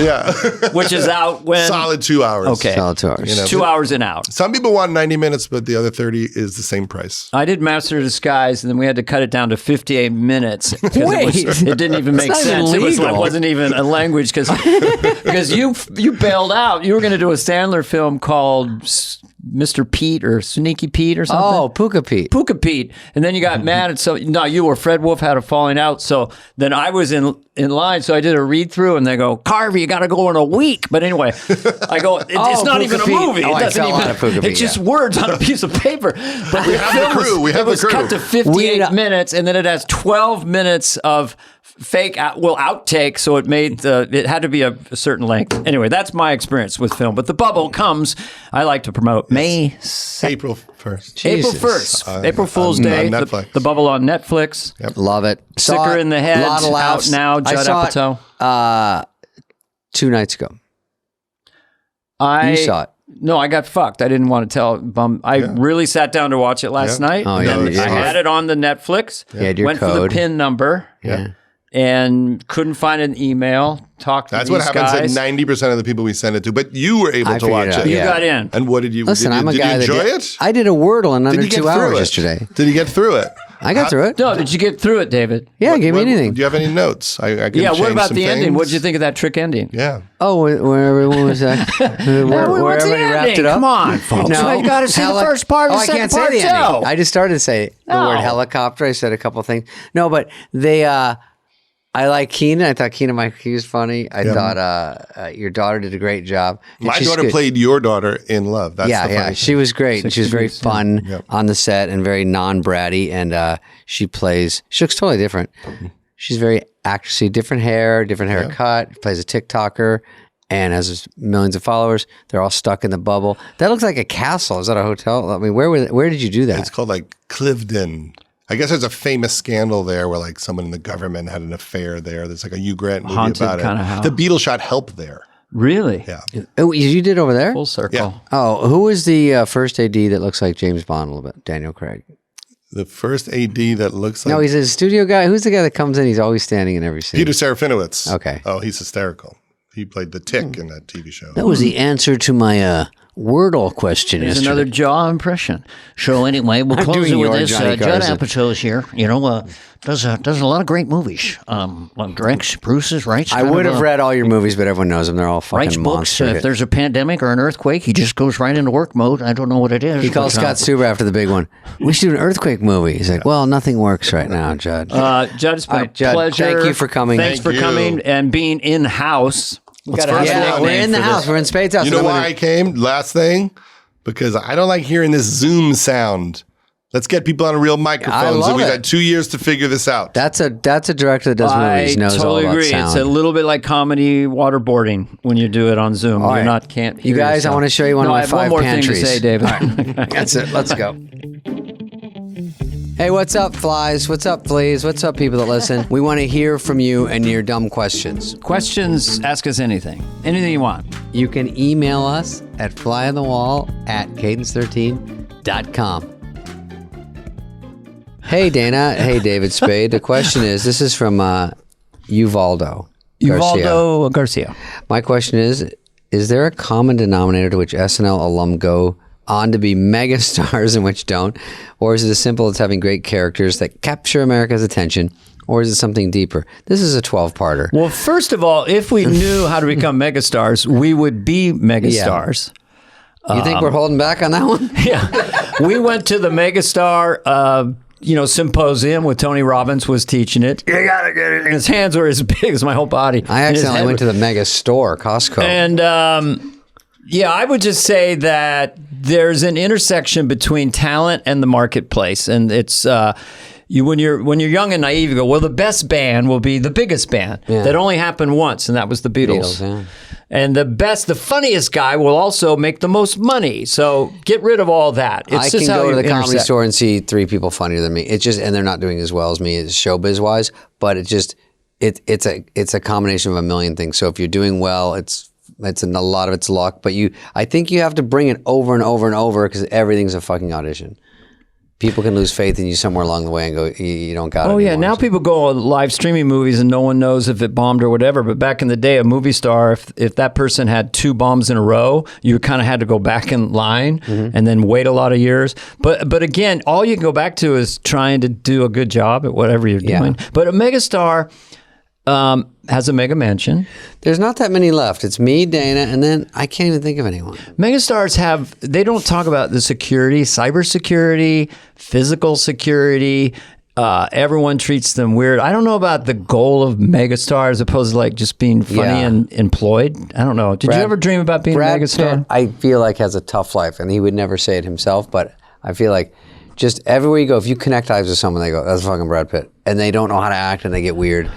S1: Which is out when
S3: solid 2 hours.
S1: Okay,
S2: solid 2 hours.
S1: 2 hours and out.
S3: Some people want 90 minutes, but the other 30 is the same price.
S1: I did Master of Disguise, and then we had to cut it down to 58 minutes.
S2: Wait,
S1: it didn't even make sense. It wasn't even a language because you bailed out. You were going to do a Sandler film called Mr. Pete or Sneaky Pete or something.
S2: Oh, Puka Pete.
S1: Puka Pete. And then you got mad. And so, no, you or Fred Wolf had a falling out. So then I was in line. So I did a read through and they go, Carvey, you got to go in a week. But anyway, I go, it's not even a movie.
S2: Oh,
S1: it doesn't even, it's just words on a piece of paper. But
S3: we have the crew.
S1: It was cut to 58 minutes and then it has 12 minutes of fake outtake, so it made it had to be a certain length. Anyway, that's my experience with film. But The Bubble comes, I like to promote
S3: April 1st.
S1: April 1st, April Fool's Day.
S3: On Netflix.
S1: The Bubble on Netflix.
S2: Yep. Love it.
S1: Sicker in the Head, out now. Judd Apatow.
S2: 2 nights ago. You saw it.
S1: No, I got fucked. I didn't want to tell. I really sat down to watch it last night.
S2: Oh, yeah.
S1: I had it on the Netflix.
S2: Yeah.
S1: Went for the PIN number.
S3: Yeah.
S1: And couldn't find an email. Talked to
S3: That's
S1: these
S3: what happens
S1: guys.
S3: to 90% of the people we send it to. But you were able to watch it.
S1: You got in.
S3: And what did you?
S2: Listen,
S3: I'm a guy
S2: that
S3: enjoy it?
S2: I did a Wordle in under 2 hours yesterday.
S3: Did you get through it?
S2: I got through it.
S1: No, did you get through it, David?
S2: Yeah, give me anything.
S3: Do you have any notes? I can
S1: what about
S3: some
S1: the ending?
S3: things.
S1: What did you think of that trick ending?
S3: Yeah.
S2: Oh, where everyone was at? where everybody wrapped it up?
S1: Come on, folks.
S2: No.
S1: You got to see the first part of the second part, too.
S2: I just started to say the word helicopter. I said a couple things. No, but they... I like Keenan. I thought Keenan Michael Key was funny. I thought your daughter did a great job.
S3: My daughter played your daughter in Love. That's the funny
S2: she was great. And she was very fun on the set and very non-bratty. And she looks totally different. She's very actressy, different haircut, plays a TikToker and has millions of followers. They're all stuck in the bubble. That looks like a castle. Is that a hotel? I mean, where did you do that?
S3: It's called like Cliveden. I guess there's a famous scandal there where like someone in the government had an affair there. There's like a Hugh Grant movie
S1: Haunted
S3: about
S1: kind
S3: it.
S1: of house.
S3: The Beatles shot Help there.
S1: Really?
S3: Yeah.
S2: Oh, you did over there?
S1: Full circle.
S3: Yeah.
S2: Oh, who was the first AD that looks like James Bond a little bit? Daniel Craig.
S3: The first AD that looks like...
S2: No, he's a studio guy. Who's the guy that comes in? He's always standing in every scene.
S3: Peter Serafinowicz.
S2: Okay.
S3: Oh, he's hysterical. He played the Tick in that TV show.
S2: That was the answer to my Wordle question
S1: There's
S2: yesterday.
S1: another jaw impression. So anyway, we'll close it with this. Judd Apatow's here. Does a lot of great movies. Directs, Bruce's, writes.
S2: I would have read all your movies, but everyone knows them. They're all fucking
S1: writes
S2: monster
S1: books. If there's a pandemic or an earthquake, he just goes right into work mode. I don't know what it is.
S2: He calls Scott Stuber after the big one. We should do an earthquake movie. He's like, well, nothing works right now, Judd.
S1: Judd, it's been a pleasure.
S2: Thank you for coming.
S1: Thanks for coming and being in-house.
S2: We're in the house. We're in Spade's house.
S3: You know why I came? Last thing? Because I don't like hearing this Zoom sound. Let's get people on real microphones. And we've had 2 years to figure this out.
S2: That's a director that does movies. Knows
S1: totally
S2: all about
S1: agree.
S2: sound.
S1: It's a little bit like comedy waterboarding when you do it on Zoom.
S2: All right.
S1: Can't hear
S2: you guys,
S1: yourself.
S2: I want to show you one of my 5
S1: I have one more
S2: pantries.
S1: thing to say, David.
S2: Right. That's it. Let's go. Hey, what's up, flies? What's up, fleas? What's up, people that listen? We want to hear from you and your dumb questions.
S1: Questions, ask us anything. Anything you want.
S2: You can email us at flyonthewall@cadence13.com. Hey, Dana. Hey, David Spade. The question is, this is from Uvaldo
S1: Garcia.
S2: My question is there a common denominator to which SNL alum go on to be mega stars and which don't? Or is it as simple as having great characters that capture America's attention? Or is it something deeper? This is a 12-parter.
S1: Well, first of all, if we knew how to become megastars, we would be megastars.
S2: You think we're holding back on that one?
S1: Yeah. We went to the megastar symposium with Tony Robbins was teaching it. You gotta get it. And his hands were as big as my whole body.
S2: I accidentally went to the mega store, Costco.
S1: And I would just say that there's an intersection between talent and the marketplace, and it's when you're young and naive, you go, well, the best band will be the biggest band. Yeah. That only happened once, and that was the Beatles. Yeah. And the funniest guy will also make the most money. So get rid of all that. It's
S2: I
S1: just
S2: can
S1: how
S2: go to the
S1: intersect.
S2: comedy store and see 3 people funnier than me. It's just, and they're not doing as well as me as showbiz wise. But it's a combination of a million things. So if you're doing well, it's a lot of it's luck. But I think you have to bring it over and over and over because everything's a fucking audition. People can lose faith in you somewhere along the way and go, you don't got it.
S1: Oh, yeah.
S2: Anymore.
S1: Now people go on live streaming movies and no one knows if it bombed or whatever. But back in the day, a movie star, if that person had 2 bombs in a row, you kind of had to go back in line and then wait a lot of years. But again, all you can go back to is trying to do a good job at whatever you're doing. But a megastar, has a mega mansion.
S2: There's not that many left. It's me, Dana, and then I can't even think of anyone.
S1: Megastars they don't talk about the security, cybersecurity, physical security. Everyone treats them weird. I don't know about the goal of megastars as opposed to like just being funny and employed. I don't know. Did you ever dream about being a megastar?
S2: Pitt, I feel like has a tough life, and he would never say it himself, but I feel like just everywhere you go, if you connect eyes with someone, they go, that's fucking Brad Pitt. And they don't know how to act, and they get weird.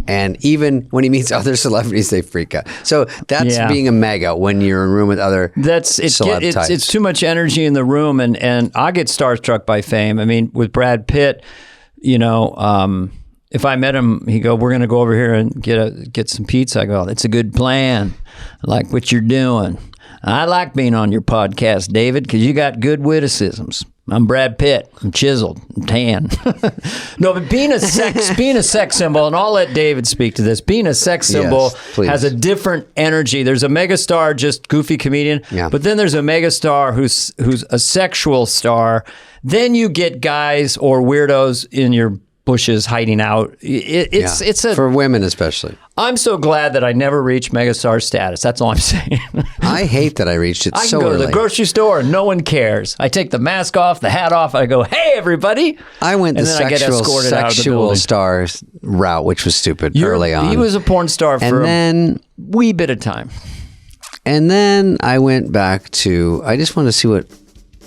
S2: And even when he meets other celebrities, they freak out. So that's being a mega when you're in a room with other celeb types.
S1: It's too much energy in the room, and I get starstruck by fame. I mean, with Brad Pitt, you know, if I met him, he'd go, we're going to go over here and get some pizza. I go, that's a good plan. I like what you're doing. I like being on your podcast, David, because you got good witticisms. I'm Brad Pitt. I'm chiseled. I'm tan. No, but being a sex symbol, and I'll let David speak to this. Being a sex symbol has a different energy. There's a megastar, just goofy comedian, but then there's a megastar who's a sexual star. Then you get guys or weirdos in your bushes hiding out. It's
S2: for women especially.
S1: I'm so glad that I never reached megastar status. That's all I'm saying.
S2: I hate that I reached it so early.
S1: I can go to the grocery store and no one cares. I take the mask off, the hat off, I go, hey, everybody.
S2: I went the sexual stars route, which was stupid early on.
S1: He was a porn star for a wee bit of time.
S2: And then I went back to, I just wanted to see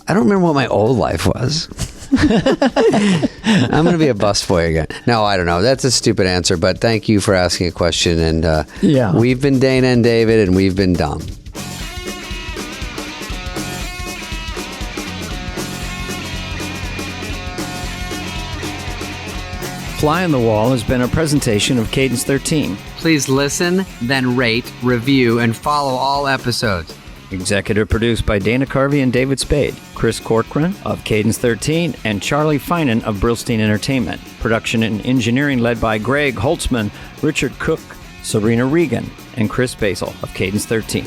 S2: I don't remember what my old life was. I'm going to be a busboy again. No, I don't know. That's a stupid answer, but thank you for asking a question. And we've been Dana and David, and we've been dumb.
S1: Fly on the Wall has been a presentation of Cadence 13.
S2: Please listen, then rate, review, and follow all episodes.
S1: Executive produced by Dana Carvey and David Spade, Chris Corcoran of Cadence 13, and Charlie Finan of Brillstein Entertainment. Production and engineering led by Greg Holtzman, Richard Cook, Serena Regan, and Chris Basil of Cadence 13.